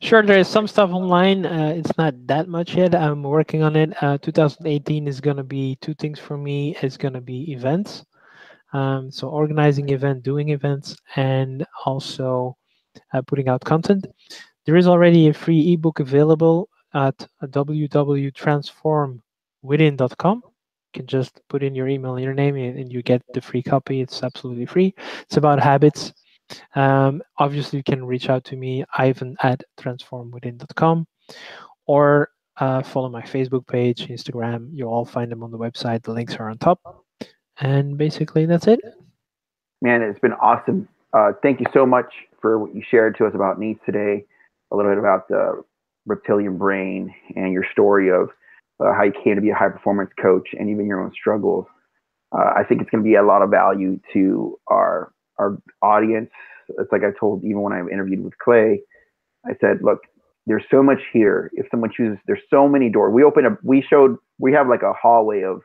sure. There is some stuff online. It's not that much yet. I'm working on it. 2018 is gonna be two things for me. It's gonna be events. So organizing event, doing events, and also putting out content. There is already a free ebook available at www.transformwithin.com. You can just put in your email and your name, and you get the free copy. It's absolutely free. It's about habits. Obviously, you can reach out to me, Ivan at transformwithin.com, or follow my Facebook page, Instagram. You'll all find them on the website. The links are on top. And basically, that's it. Man, it's been awesome. Thank you so much for what you shared to us about needs today. A little bit about the reptilian brain and your story of how you came to be a high performance coach and even your own struggles. I think it's going to be a lot of value to our audience. It's like I told even when I interviewed with Clay. I said, look, there's so much here. If someone chooses, there's so many doors. We have like a hallway of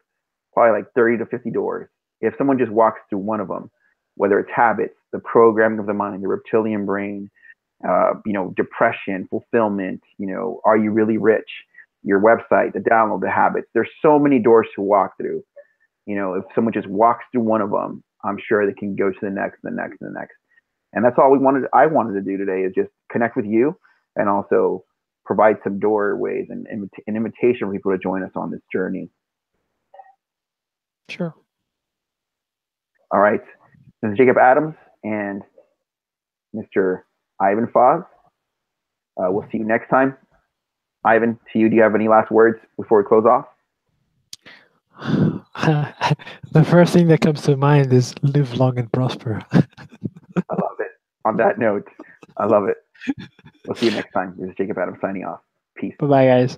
probably like 30 to 50 doors. If someone just walks through one of them, whether it's habits, the programming of the mind, the reptilian brain, depression, fulfillment, are you really rich? Your website, the download, the habits. There's so many doors to walk through. If someone just walks through one of them, I'm sure they can go to the next, the next, the next. And that's all I wanted to do today is just connect with you and also provide some doorways and an invitation for people to join us on this journey. Sure. All right. This is Jacob Adams and Mr. Ivan Faes. We'll see you next time. Ivan, to you, do you have any last words before we close off? The first thing that comes to mind is live long and prosper. I love it. On that note, I love it. We'll see you next time. This is Jacob Adams signing off. Peace. Bye-bye, guys.